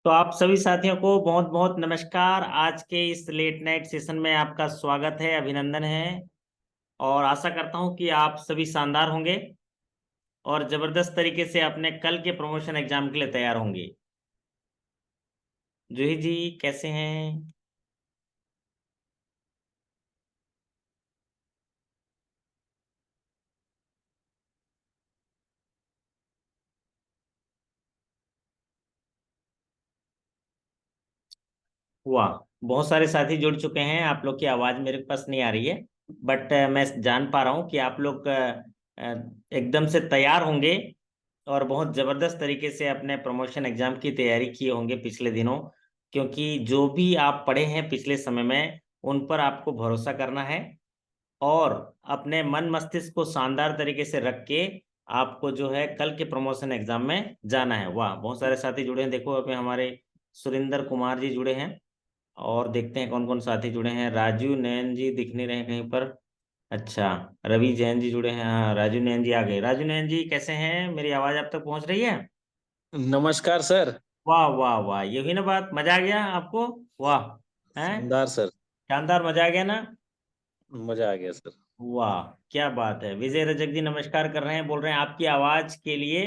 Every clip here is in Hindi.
तो आप सभी साथियों को बहुत बहुत नमस्कार। आज के इस लेट नाइट सेशन में आपका स्वागत है, अभिनंदन है। और आशा करता हूं कि आप सभी शानदार होंगे और जबरदस्त तरीके से अपने कल के प्रमोशन एग्जाम के लिए तैयार होंगे। जूही जी कैसे हैं? वाह, बहुत सारे साथी जुड़ चुके हैं। आप लोग की आवाज़ मेरे पास नहीं आ रही है, बट मैं जान पा रहा हूँ कि आप लोग एकदम से तैयार होंगे और बहुत ज़बरदस्त तरीके से अपने प्रमोशन एग्जाम की तैयारी किए होंगे पिछले दिनों। क्योंकि जो भी आप पढ़े हैं पिछले समय में, उन पर आपको भरोसा करना है और अपने मन मस्तिष्क को शानदार तरीके से रख के आपको जो है कल के प्रमोशन एग्जाम में जाना है। वाह, बहुत सारे साथी जुड़े हैं। देखो अभी हमारे सुरेंद्र कुमार जी जुड़े हैं और देखते हैं कौन कौन साथी जुड़े हैं। राजू नयन जी दिख नहीं रहे कहीं पर। अच्छा, रवि जैन जी जुड़े हैं। हाँ, राजू नयन जी आ गए। राजू नयन जी कैसे हैं? मेरी आवाज़ आप तक पहुंच रही है? नमस्कार सर। वाह वाह वाह, ये हुई ना बात। मजा आ गया आपको? वाह। हैं? शानदार सर। शानदार, मजा आ गया ना? मजा आ गया सर। वाह, क्या बात है। विजय रजक जी नमस्कार कर रहे हैं, बोल रहे हैं आपकी आवाज के लिए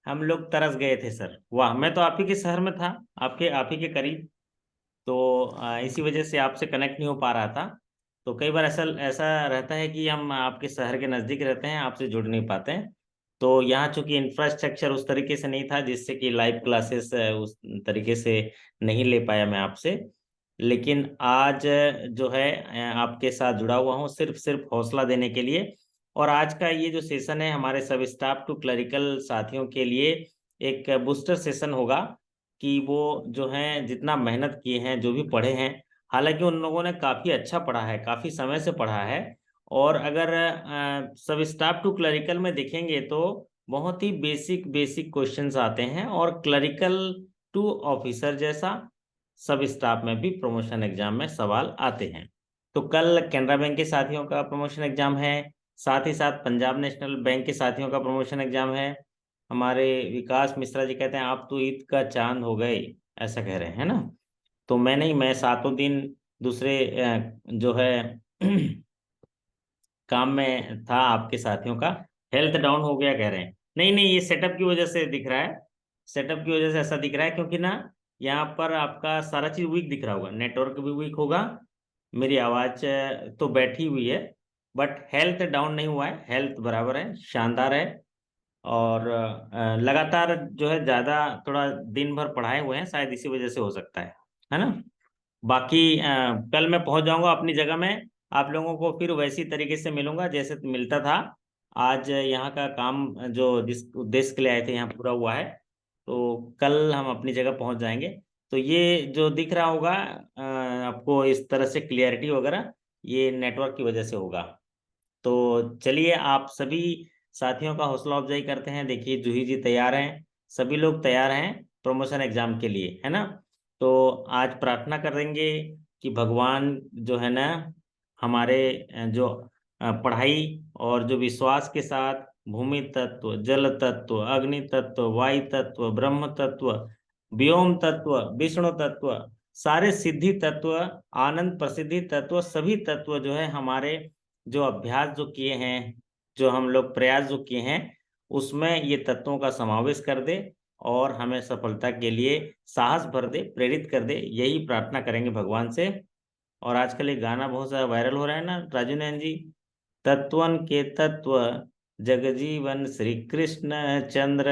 हम लोग तरस गए थे सर। वाह, मैं तो आप ही के शहर में था, आपके आप ही के करीब। तो इसी वजह से आपसे कनेक्ट नहीं हो पा रहा था। तो कई बार ऐसा ऐसा रहता है कि हम आपके शहर के नज़दीक रहते हैं, आपसे जुड़ नहीं पाते हैं। तो यहाँ चूंकि इंफ्रास्ट्रक्चर उस तरीके से नहीं था जिससे कि लाइव क्लासेस उस तरीके से नहीं ले पाया मैं आपसे। लेकिन आज जो है आपके साथ जुड़ा हुआ हूँ सिर्फ सिर्फ हौसला देने के लिए। और आज का ये जो सेशन है हमारे सब स्टाफ टू क्लरिकल साथियों के लिए एक बूस्टर सेशन होगा कि वो जो हैं जितना मेहनत किए हैं, जो भी पढ़े हैं, हालांकि उन लोगों ने काफ़ी अच्छा पढ़ा है, काफ़ी समय से पढ़ा है। और अगर सब स्टाफ टू क्लरिकल में देखेंगे तो बहुत ही बेसिक बेसिक क्वेश्चंस आते हैं और क्लरिकल टू ऑफिसर जैसा सब स्टाफ में भी प्रमोशन एग्जाम में सवाल आते हैं। तो कल कैनरा बैंक के साथियों का प्रमोशन एग्जाम है, साथ ही साथ पंजाब नेशनल बैंक के साथियों का प्रमोशन एग्जाम है। हमारे विकास मिश्रा जी कहते हैं आप तो ईद का चांद हो गए, ऐसा कह रहे हैं, है ना? तो मैं नहीं, मैं सातों दिन दूसरे जो है काम में था। आपके साथियों का हेल्थ डाउन हो गया कह रहे हैं। नहीं नहीं, ये सेटअप की वजह से दिख रहा है। सेटअप की वजह से ऐसा दिख रहा है क्योंकि ना यहाँ पर आपका सारा चीज वीक दिख रहा होगा, नेटवर्क भी वीक होगा। मेरी आवाज तो बैठी हुई है, बट हेल्थ डाउन नहीं हुआ है, हेल्थ बराबर है, शानदार है। और लगातार जो है ज्यादा थोड़ा दिन भर पढ़ाए हुए हैं, शायद इसी वजह से हो सकता है ना? बाकी कल मैं पहुंच जाऊंगा अपनी जगह में। आप लोगों को फिर वैसी तरीके से मिलूंगा जैसे मिलता था। आज यहाँ का काम जो जिस उद्देश्य के लिए आए थे यहाँ पूरा हुआ है। तो कल हम अपनी जगह पहुंच जाएंगे। तो ये जो दिख रहा होगा आपको इस तरह से क्लियरिटी वगैरह, ये नेटवर्क की वजह से होगा। तो चलिए आप सभी साथियों का हौसला अफजाई करते हैं। देखिए जूही जी तैयार हैं, सभी लोग तैयार हैं प्रमोशन एग्जाम के लिए, है ना? तो आज प्रार्थना करेंगे कि भगवान जो है ना हमारे जो पढ़ाई और जो विश्वास के साथ भूमि तत्व, जल तत्व, अग्नि तत्व, वायु तत्व, ब्रह्म तत्व, व्योम तत्व, विष्णु तत्व, सारे सिद्धि तत्व, आनंद प्रसिद्धि तत्व, सभी तत्व जो है हमारे जो अभ्यास जो किए हैं, जो हम लोग प्रयास जो किए हैं, उसमें ये तत्वों का समावेश कर दे और हमें सफलता के लिए साहस भर दे, प्रेरित कर दे। यही प्रार्थना करेंगे भगवान से। और आजकल एक गाना बहुत ज़्यादा वायरल हो रहा है ना राजू नयन जी, तत्वन के तत्व जगजीवन श्री कृष्ण चंद्र,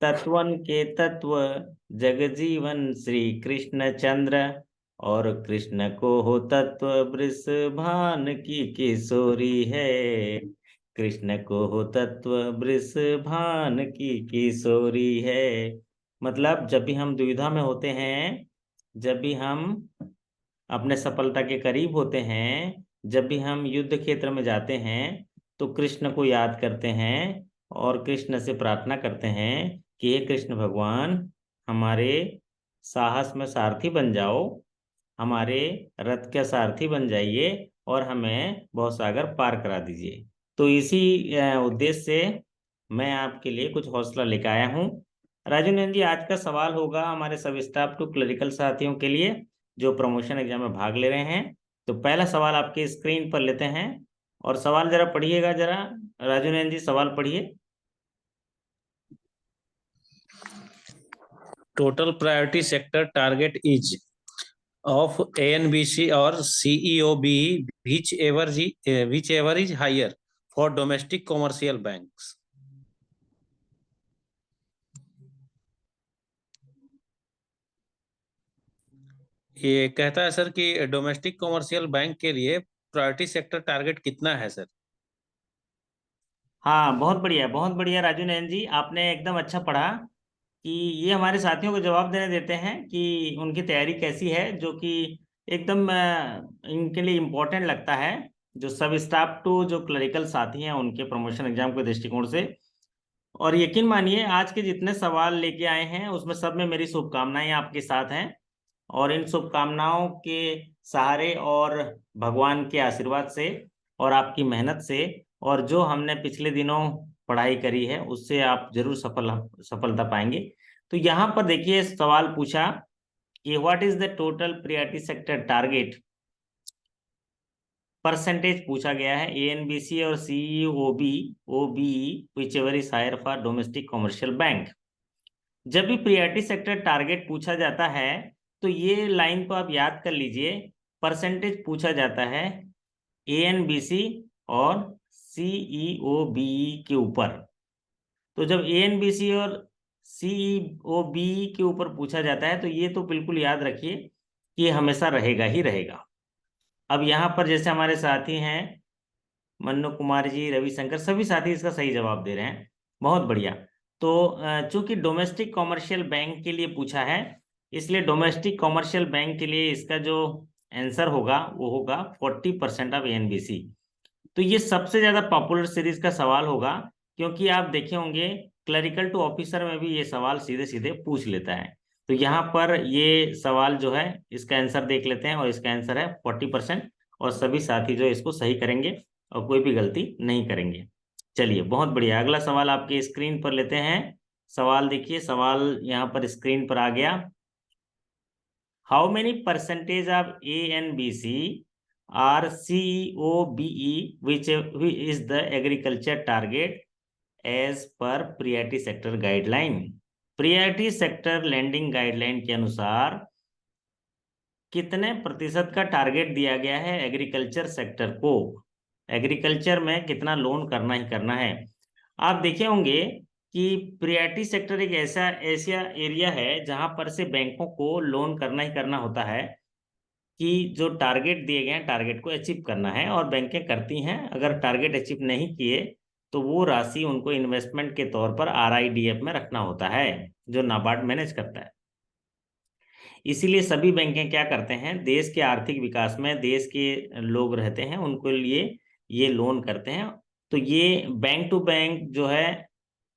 तत्वन के तत्व जगजीवन श्री कृष्ण चंद्र, और कृष्ण को हो तत्व वृषभान की किशोरी है, कृष्ण को हो तत्व वृषभान की किशोरी है। मतलब जब भी हम दुविधा में होते हैं, जब भी हम अपने सफलता के करीब होते हैं, जब भी हम युद्ध क्षेत्र में जाते हैं, तो कृष्ण को याद करते हैं और कृष्ण से प्रार्थना करते हैं कि हे कृष्ण भगवान, हमारे साहस में सारथी बन जाओ, हमारे रथ के सारथी बन जाइए और हमें भवसागर पार करा दीजिए। तो इसी उद्देश्य से मैं आपके लिए कुछ हौसला लेकर आया हूँ। राजू नंदन जी, आज का सवाल होगा हमारे सब स्टाफ टू क्लरिकल साथियों के लिए जो प्रमोशन एग्जाम में भाग ले रहे हैं। तो पहला सवाल आपके स्क्रीन पर लेते हैं, और सवाल जरा पढ़िएगा जरा। राजू नंदन जी, सवाल पढ़िए। Total priority sector target is of ANBC और CEOBE which ever is higher for domestic commercial banks। ये कहता है सर कि डोमेस्टिक कॉमर्शियल बैंक के लिए प्रायोरिटी सेक्टर टारगेट कितना है सर। हाँ, बहुत बढ़िया राजू नंदन जी, आपने एकदम अच्छा पढ़ा कि ये हमारे साथियों को जवाब देने देते हैं कि उनकी तैयारी कैसी है, जो कि एकदम इनके लिए इम्पोर्टेंट लगता है। जो सब स्टाफ टू जो क्लरिकल साथी हैं उनके प्रमोशन एग्जाम के दृष्टिकोण से। और यकीन मानिए, आज के जितने सवाल लेके आए हैं उसमें सब में मेरी शुभकामनाएं आपके साथ हैं। और इन शुभकामनाओं के सहारे और भगवान के आशीर्वाद से और आपकी मेहनत से और जो हमने पिछले दिनों पढ़ाई करी है उससे आप जरूर सफलता पाएंगे। तो यहाँ पर देखिए, सवाल पूछा कि what is the total priority sector target, percentage पूछा गया है ANBC और CEOB OBE whichever is higher for domestic commercial bank. जब भी प्रियरिटी सेक्टर टारगेट पूछा जाता है तो ये लाइन को आप याद कर लीजिए। परसेंटेज पूछा जाता है ANBC और CEOBE के ऊपर। तो जब ANBC और CEOBE के ऊपर पूछा जाता है तो ये तो बिल्कुल याद रखिए कि ये हमेशा रहेगा ही रहेगा। अब यहाँ पर जैसे हमारे साथी हैं मन्नू कुमार जी, रविशंकर, सभी साथी इसका सही जवाब दे रहे हैं। बहुत बढ़िया। तो चूंकि डोमेस्टिक कॉमर्शियल बैंक के लिए पूछा है, इसलिए डोमेस्टिक कॉमर्शियल बैंक के लिए इसका जो आंसर होगा वो होगा 40% ऑफ ANBC। तो ये सबसे ज्यादा पॉपुलर सीरीज का सवाल होगा, क्योंकि आप देखे होंगे क्लरिकल टू ऑफिसर में भी ये सवाल सीधे सीधे पूछ लेता है। तो यहाँ पर ये सवाल जो है इसका आंसर देख लेते हैं, और इसका आंसर है 40%। और सभी साथी जो है इसको सही करेंगे और कोई भी गलती नहीं करेंगे। चलिए, बहुत बढ़िया, अगला सवाल आपके स्क्रीन पर लेते हैं। सवाल देखिए, सवाल यहाँ पर स्क्रीन पर आ गया। How many percentage of ANBC or CEOBE which is the agriculture target as per priority sector guideline। priority sector lending guideline के अनुसार कितने प्रतिशत का टारगेट दिया गया है एग्रीकल्चर सेक्टर को, एग्रीकल्चर में कितना लोन करना ही करना है। आप देखे होंगे कि प्रियरिटी सेक्टर एक ऐसा ऐसा एरिया है जहां पर से बैंकों को लोन करना ही करना होता है कि जो टारगेट दिए गए हैं टारगेट को अचीव करना है, और बैंकें करती हैं। अगर टारगेट अचीव नहीं किए तो वो राशि उनको इन्वेस्टमेंट के तौर पर RIDF में रखना होता है, जो नाबार्ड मैनेज करता है। इसीलिए सभी बैंकें क्या करते हैं, देश के आर्थिक विकास में देश के लोग रहते हैं उनको लिए ये लोन करते हैं। तो ये बैंक टू बैंक जो है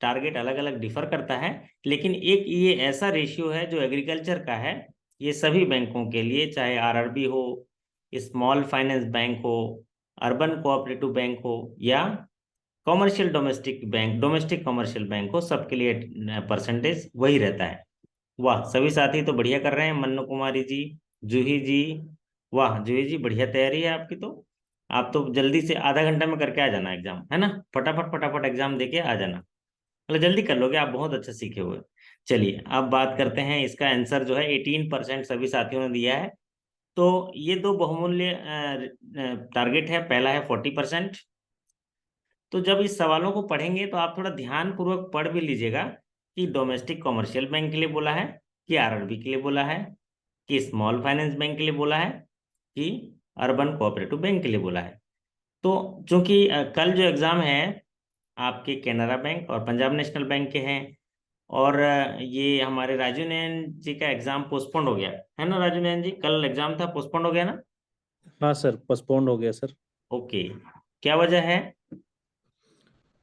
टारगेट अलग अलग डिफर करता है, लेकिन एक ये ऐसा रेशियो है जो एग्रीकल्चर का है। ये सभी बैंकों के लिए, चाहे RRB हो, स्मॉल फाइनेंस बैंक हो, अर्बन कोऑपरेटिव बैंक हो, या कॉमर्शियल डोमेस्टिक कॉमर्शियल बैंक हो, सबके लिए परसेंटेज वही रहता है। वाह, सभी साथी तो बढ़िया कर रहे हैं। मन्नू कुमारी जी, जूही जी, वाह जूही जी, बढ़िया तैयारी है आपकी तो। आप तो जल्दी से आधा घंटा में करके आ जाना एग्जाम, है ना। फटाफट फटाफट एग्जाम देके आ जाना, मतलब जल्दी कर लोगे, आप बहुत अच्छा सीखे हुए। चलिए, अब बात करते हैं, इसका आंसर जो है 18% सभी साथियों ने दिया है। तो ये दो बहुमूल्य टारगेट है, पहला है 40%। तो जब इस सवालों को पढ़ेंगे तो आप थोड़ा ध्यान पूर्वक पढ़ भी लीजिएगा कि डोमेस्टिक कॉमर्शियल बैंक के लिए बोला है, कि RRB के लिए बोला है, कि स्मॉल फाइनेंस बैंक के लिए बोला है, कि अर्बन कोऑपरेटिव बैंक के लिए बोला है। तो चूंकि कल जो एग्जाम है आपके कैनरा बैंक और पंजाब नेशनल बैंक के हैं, और ये हमारे राजू नयन जी का एग्जाम पोस्टपोन्ड हो गया है ना। राजू नयन जी, कल एग्जाम था, पोस्टपोन्ड हो गया ना। हाँ सर, पोस्टपोन्ड हो गया सर। ओके, क्या वजह है।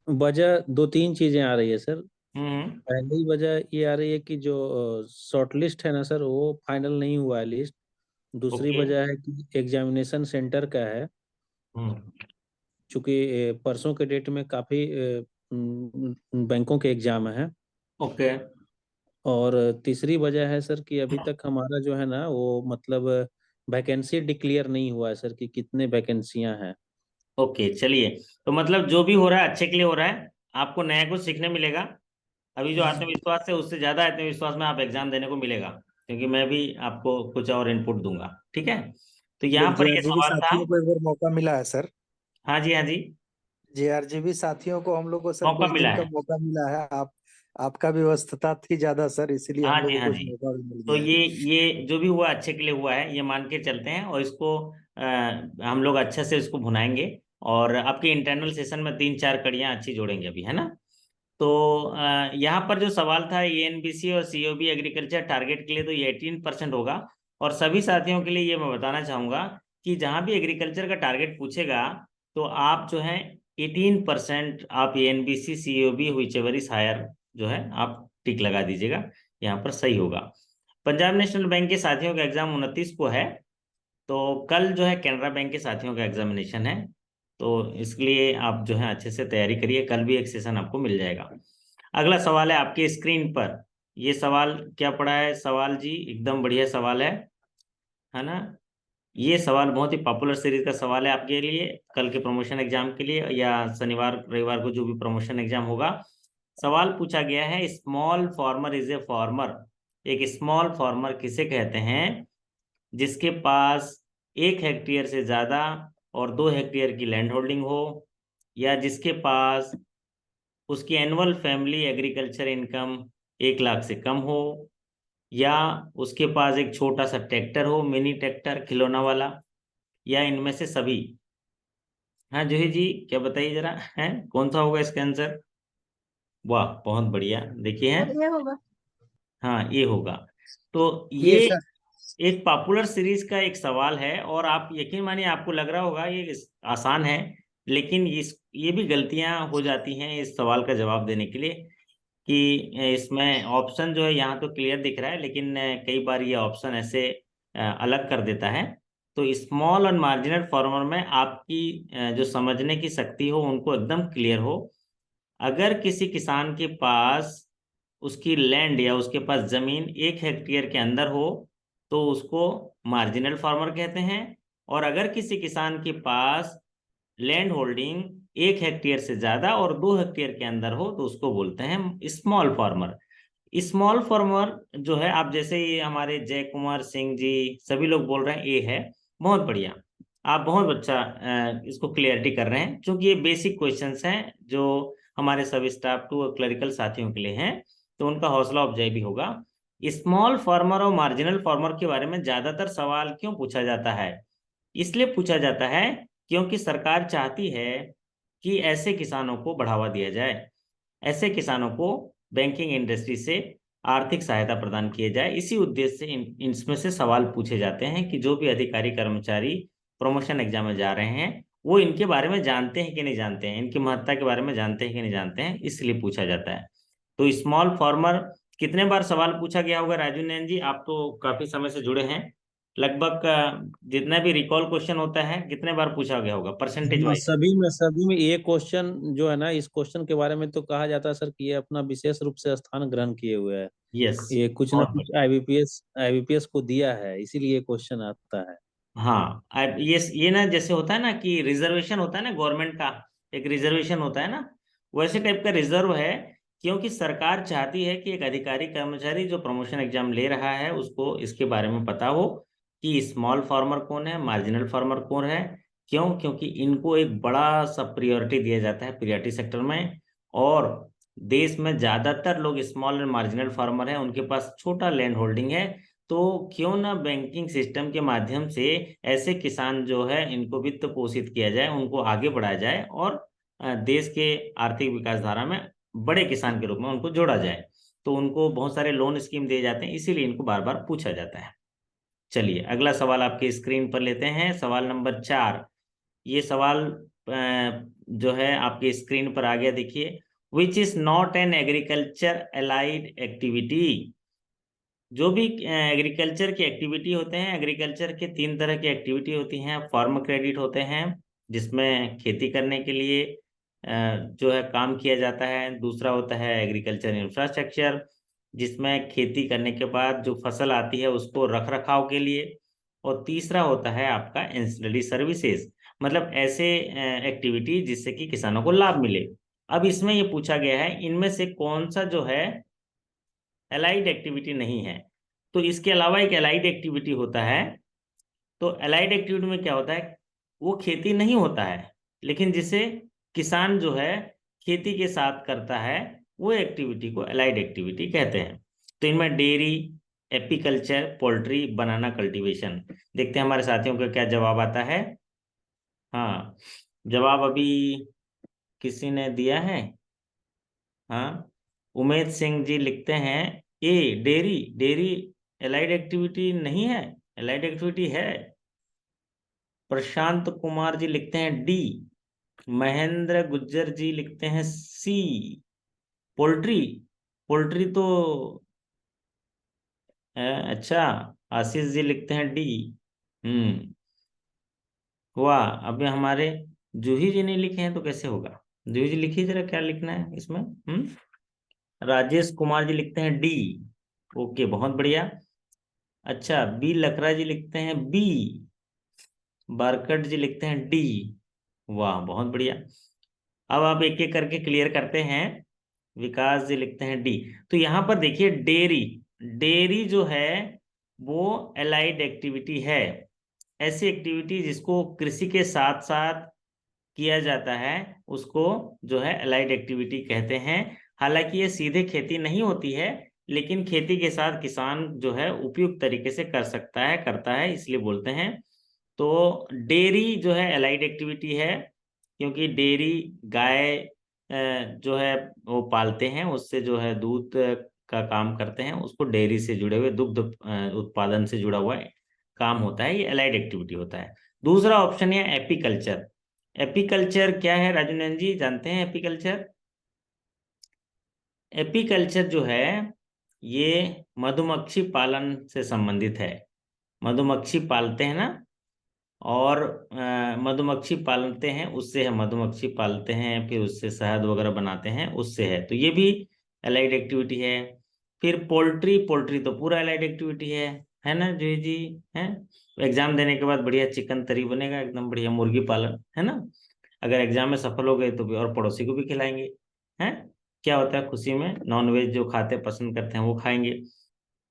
वजह दो तीन चीजें आ रही है सर। हम्म। पहली वजह ये आ रही है कि जो शॉर्ट लिस्ट है ना सर, वो फाइनल नहीं हुआ है लिस्ट। दूसरी ओके। वजह है कि एग्जामिनेशन सेंटर का है, हम्म। चूंकि परसों के डेट में काफी बैंकों के एग्जाम है। ओके। और तीसरी वजह है सर कि अभी तक हमारा जो है ना वो मतलब वैकेंसी डिक्लेयर नहीं हुआ है सर कि कितने वैकेंसियां हैं। ओके चलिए, तो मतलब जो भी हो रहा है अच्छे के लिए हो रहा है, आपको नया कुछ सीखने मिलेगा। अभी जो आत्मविश्वास है उससे ज्यादा आत्मविश्वास में आप एग्जाम देने को मिलेगा, क्योंकि मैं भी आपको कुछ और इनपुट दूंगा। ठीक है, तो यहाँ पर ये जेआरजीबी सवाल था। साथियों को एक बार मौका मिला है सर। हाँ जी, हाँ जी, जेआरजीबी साथियों को हम लोग को सर मौका कुछ मिला दिन का है। मौका मिला है। आपका व्यवस्था थी ज्यादा सर, इसीलिए हाँ हम जी, लोग को हाँ कुछ जी, मौका भी मिल तो गया है। ये जो भी हुआ अच्छे के लिए हुआ है, ये मान के चलते हैं, और इसको हम लोग अच्छे से इसको भुनाएंगे। और आपके इंटरनल सेशन में 3-4 कड़ियाँ अच्छी जोड़ेंगे अभी, है ना। तो यहाँ पर जो सवाल था एएनबीसी और सीओबी एग्रीकल्चर टारगेट के लिए, तो ये 18% होगा। और सभी साथियों के लिए ये मैं बताना चाहूंगा कि जहाँ भी एग्रीकल्चर का टारगेट पूछेगा, तो आप जो है 18% आप ANBC COB whichever is higher जो है आप टिक लगा दीजिएगा, यहाँ पर सही होगा। पंजाब नेशनल बैंक के साथियों का एग्जाम 29 को है। तो कल जो है कैनरा बैंक के साथियों का एग्जामिनेशन है। तो इसके लिए आप जो है अच्छे से तैयारी करिए, कल भी एक सेशन आपको मिल जाएगा। अगला सवाल है आपकी स्क्रीन पर। ये सवाल क्या पड़ा है सवाल जी, एकदम बढ़िया सवाल है ना। ये सवाल बहुत ही पॉपुलर सीरीज का सवाल है आपके लिए, कल के प्रमोशन एग्जाम के लिए, या शनिवार रविवार को जो भी प्रमोशन एग्जाम होगा। सवाल पूछा गया है, small farmer is a farmer. एक स्मॉल फार्मर किसे कहते हैं जिसके पास 1 हेक्टेयर से ज्यादा और 2 हेक्टेयर की लैंड होल्डिंग हो, या जिसके पास उसकी annual family agriculture income 1 lakh से कम हो, या उसके पास एक छोटा सा ट्रैक्टर हो, मिनी ट्रैक्टर खिलौना वाला, या इनमें से सभी। हाँ जूही जी, क्या बताइए जरा, है कौन सा होगा इसका आंसर। वाह बहुत बढ़िया, देखिए सर हैं। ये होगा। हाँ ये होगा। तो ये ये सर। एक पॉपुलर सीरीज का एक सवाल है, और आप यकीन मानिए आपको लग रहा होगा ये आसान है, लेकिन ये भी गलतियां हो जाती हैं इस सवाल का जवाब देने के लिए। कि इसमें ऑप्शन जो है यहाँ तो क्लियर दिख रहा है, लेकिन कई बार ये ऑप्शन ऐसे अलग कर देता है। तो स्मॉल और मार्जिनल फार्मर में आपकी जो समझने की शक्ति हो उनको एकदम क्लियर हो। अगर किसी किसान के पास उसकी लैंड या उसके पास जमीन 1 हेक्टेयर के अंदर हो, तो उसको मार्जिनल फार्मर कहते हैं। और अगर किसी किसान के पास लैंड होल्डिंग 1 हेक्टेयर से ज्यादा और 2 हेक्टेयर के अंदर हो, तो उसको बोलते हैं स्मॉल फार्मर। स्मॉल फार्मर जो है, आप जैसे ये हमारे जय कुमार सिंह जी सभी लोग बोल रहे हैं ए है, बहुत बढ़िया। आप बहुत अच्छा इसको क्लियरिटी कर रहे हैं, क्योंकि ये बेसिक क्वेश्चंस हैं जो हमारे सब स्टाफ टू और क्लरिकल साथियों के लिए हैं, तो उनका हौसला अफजाई भी होगा। स्मॉल फार्मर और मार्जिनल फार्मर के बारे में ज्यादातर सवाल क्यों पूछा जाता है? इसलिए पूछा जाता है क्योंकि सरकार चाहती है कि ऐसे किसानों को बढ़ावा दिया जाए, ऐसे किसानों को बैंकिंग इंडस्ट्री से आर्थिक सहायता प्रदान किए जाए। इसी उद्देश्य से इनमें से सवाल पूछे जाते हैं कि जो भी अधिकारी कर्मचारी प्रमोशन एग्जाम में जा रहे हैं, वो इनके बारे में जानते हैं कि नहीं जानते हैं, इनकी महत्ता के बारे में जानते हैं कि नहीं जानते हैं, इसलिए पूछा जाता है। तो स्मॉल फार्मर कितने बार सवाल पूछा गया होगा राजू नैन जी? आप तो काफी समय से जुड़े हैं, लगभग जितना भी रिकॉल क्वेश्चन होता है कितने बार पूछा गया होगा परसेंटेज हाँ, वाइज? सभी में ये क्वेश्चन जो है ना, इस क्वेश्चन के बारे में तो कहा जाता है सर कि ये अपना विशेष रूप से स्थान ग्रहण किए हुए है। यस, ये कुछ ना बहुत कुछ बढ़िया। आईबीपीएस को दिया है, इसीलिए ये क्वेश्चन आता है। हाँ ये ना जैसे होता है ना कि रिजर्वेशन होता है ना गवर्नमेंट का, एक रिजर्वेशन होता है ना, वैसे टाइप का रिजर्व है। क्योंकि सरकार चाहती है कि एक अधिकारी कर्मचारी जो प्रमोशन एग्जाम ले रहा है उसको इसके बारे में पता हो कि स्मॉल फार्मर कौन है, मार्जिनल फार्मर कौन है। क्यों? क्योंकि इनको एक बड़ा सा प्रियोरिटी दिया जाता है प्रियोरिटी सेक्टर में। और देश में ज्यादातर लोग स्मॉल एंड मार्जिनल फार्मर हैं, उनके पास छोटा लैंड होल्डिंग है। तो क्यों ना बैंकिंग सिस्टम के माध्यम से ऐसे किसान जो है इनको वित्त पोषित किया जाए, उनको आगे बढ़ाया जाए, और देश के आर्थिक विकास धारा में बड़े किसान के रूप में उनको जोड़ा जाए। तो उनको बहुत सारे लोन स्कीम दिए जाते हैं, इसीलिए इनको बार बार पूछा जाता है। चलिए अगला सवाल आपके स्क्रीन पर लेते हैं, सवाल नंबर 4। ये सवाल जो है आपके स्क्रीन पर आ गया, देखिए। Which is not an agriculture allied activity. जो भी एग्रीकल्चर की एक्टिविटी होते हैं, एग्रीकल्चर के 3 तरह की एक्टिविटी होती हैं। फार्म क्रेडिट होते हैं जिसमें खेती करने के लिए जो है काम किया जाता है। दूसरा होता है एग्रीकल्चर इंफ्रास्ट्रक्चर, जिसमें खेती करने के बाद जो फसल आती है उसको रख रखाव के लिए, और तीसरा होता है आपका एंसिलरी सर्विसेज, मतलब ऐसे एक्टिविटी जिससे कि किसानों को लाभ मिले। अब इसमें ये पूछा गया है इनमें से कौन सा जो है एलाइड एक्टिविटी नहीं है। तो इसके अलावा एक एलाइड एक्टिविटी होता है। तो एलाइड एक्टिविटी में क्या होता है, वो खेती नहीं होता है लेकिन जिसे किसान जो है खेती के साथ करता है, वो एक्टिविटी को एलाइड एक्टिविटी कहते हैं। तो इनमें डेयरी, एपीकल्चर, पोल्ट्री, बनाना कल्टीवेशन। देखते हैं हमारे साथियों का क्या जवाब आता है। हाँ, जवाब अभी किसी ने दिया है। हाँ, उमेश सिंह जी लिखते हैं ए, डेयरी। डेयरी एलाइड एक्टिविटी नहीं है, एलाइड एक्टिविटी है। प्रशांत कुमार जी लिखते हैं डी। महेंद्र गुज्जर जी लिखते हैं सी, पोल्ट्री। पोल्ट्री तो अच्छा, आशीष जी लिखते हैं डी। हम्म, वाह, अभी हमारे जूही जी ने लिखे हैं तो कैसे होगा। जूही जी लिखिए जरा क्या लिखना है इसमें। राजेश कुमार जी लिखते हैं डी। ओके, बहुत बढ़िया। अच्छा, बी लकड़ा जी लिखते हैं बी। बारकट जी लिखते हैं डी। वाह, बहुत बढ़िया। अब आप एक एक करके क्लियर करते हैं। विकास जी लिखते हैं डी। तो यहाँ पर देखिए डेयरी, डेयरी जो है वो एलाइड एक्टिविटी है। ऐसी एक्टिविटी जिसको कृषि के साथ साथ किया जाता है उसको जो है एलाइड एक्टिविटी कहते हैं। हालांकि ये सीधे खेती नहीं होती है, लेकिन खेती के साथ किसान जो है उपयुक्त तरीके से कर सकता है, करता है, इसलिए बोलते हैं। तो डेयरी जो है एलाइड एक्टिविटी है, क्योंकि डेयरी गाय जो है वो पालते हैं, उससे जो है दूध का काम करते हैं, उसको डेयरी से जुड़े हुए दुग्ध उत्पादन से जुड़ा हुआ काम होता है, ये एलाइड एक्टिविटी होता है। दूसरा ऑप्शन है एपीकल्चर। एपीकल्चर क्या है राजू नंदन जी, जानते हैं एपीकल्चर? एपीकल्चर जो है ये मधुमक्खी पालन से संबंधित है। मधुमक्खी पालते हैं ना, और मधुमक्खी पालते हैं, उससे है, मधुमक्खी पालते हैं फिर उससे शहद वगैरह बनाते हैं, उससे है, तो ये भी एलाइड एक्टिविटी है। फिर पोल्ट्री, पोल्ट्री तो पूरा एलाइड एक्टिविटी है ना जी है। एग्जाम देने के बाद बढ़िया चिकन तरी बनेगा, एकदम बढ़िया मुर्गी पालन, है ना। अगर एग्जाम में सफल हो गए तो भी और पड़ोसी को भी खिलाएंगे, हैं। क्या होता है, खुशी में नॉन वेज जो खाते पसंद करते हैं वो खाएंगे।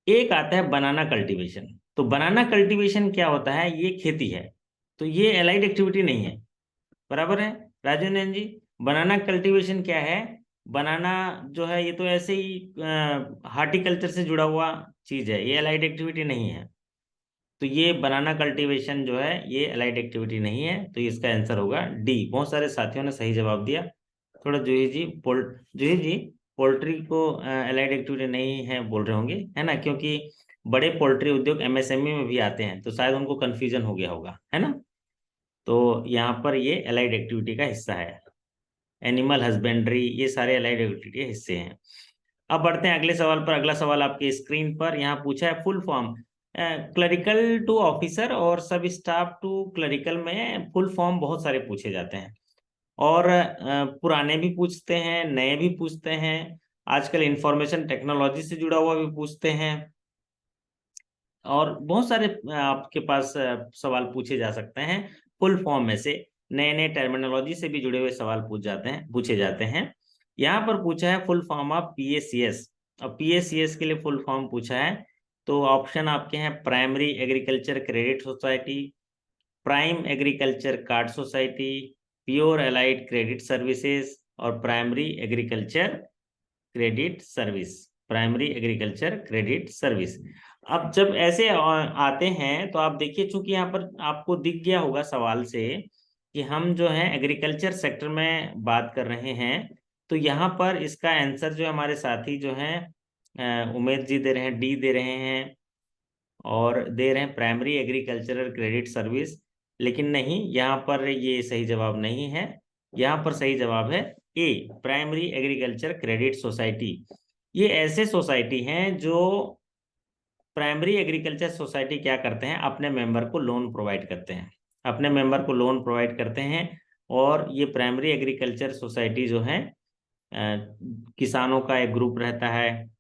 एक आता है बनाना कल्टीवेशन। तो बनाना कल्टीवेशन क्या होता है, ये खेती है, तो ये एलाइड एक्टिविटी नहीं है। बराबर है राजू नंदन जी। बनाना कल्टीवेशन क्या है, बनाना जो है ये तो ऐसे ही हार्टिकल्चर से जुड़ा हुआ चीज है, ये एलाइड एक्टिविटी नहीं है। तो ये बनाना कल्टीवेशन जो है ये एलाइड एक्टिविटी नहीं है, तो इसका आंसर होगा डी। बहुत सारे साथियों ने सही जवाब दिया। थोड़ा जूही जी पोल्ट्री को एलाइड एक्टिविटी नहीं है बोल रहे होंगे, है ना, क्योंकि बड़े पोल्ट्री उद्योग एमएसएमई में भी आते हैं, तो शायद उनको कंफ्यूजन हो गया होगा, है ना। तो यहाँ पर ये एलाइड एक्टिविटी का हिस्सा है। एनिमल हस्बेंड्री, ये सारे एलाइड एक्टिविटी के हिस्से हैं। अब बढ़ते हैं अगले सवाल पर। अगला सवाल आपके स्क्रीन पर यहाँ पूछा है full form clerical to officer और सब स्टाफ टू क्लरिकल में फुल फॉर्म बहुत सारे पूछे जाते हैं, और पुराने भी पूछते हैं, नए भी पूछते हैं, आजकल इंफॉर्मेशन टेक्नोलॉजी से जुड़ा हुआ भी पूछते हैं, और बहुत सारे आपके पास सवाल पूछे जा सकते हैं फुल फॉर्म में से। नए नए टर्मिनोलॉजी से भी जुड़े हुए सवाल पूछे जाते हैं। यहाँ पर पूछा है फुल फॉर्म ऑफ पीएसीएस। और पीएसीएस के लिए फुल फॉर्म पूछा है, तो ऑप्शन आपके हैं primary agriculture credit society, prime agriculture card society, pure allied credit services, और primary agriculture credit service. Primary agriculture credit service. अब जब ऐसे आते हैं तो आप देखिए, चूंकि यहाँ पर आपको दिख गया होगा सवाल से कि हम जो है एग्रीकल्चर सेक्टर में बात कर रहे हैं, तो यहाँ पर इसका आंसर जो हमारे साथी जो हैं उमेश जी दे रहे हैं डी दे रहे हैं, और दे रहे हैं प्राइमरी एग्रीकल्चरल क्रेडिट सर्विस। लेकिन नहीं, यहाँ पर ये सही जवाब नहीं है। यहाँ पर सही जवाब है ए, प्राइमरी एग्रीकल्चर क्रेडिट सोसाइटी। ये ऐसे सोसाइटी हैं जो, प्राइमरी एग्रीकल्चर सोसाइटी क्या करते हैं, अपने मेंबर को लोन प्रोवाइड करते हैं, अपने मेंबर को लोन प्रोवाइड करते हैं। और ये प्राइमरी एग्रीकल्चर सोसाइटी जो है किसानों का एक ग्रुप रहता है,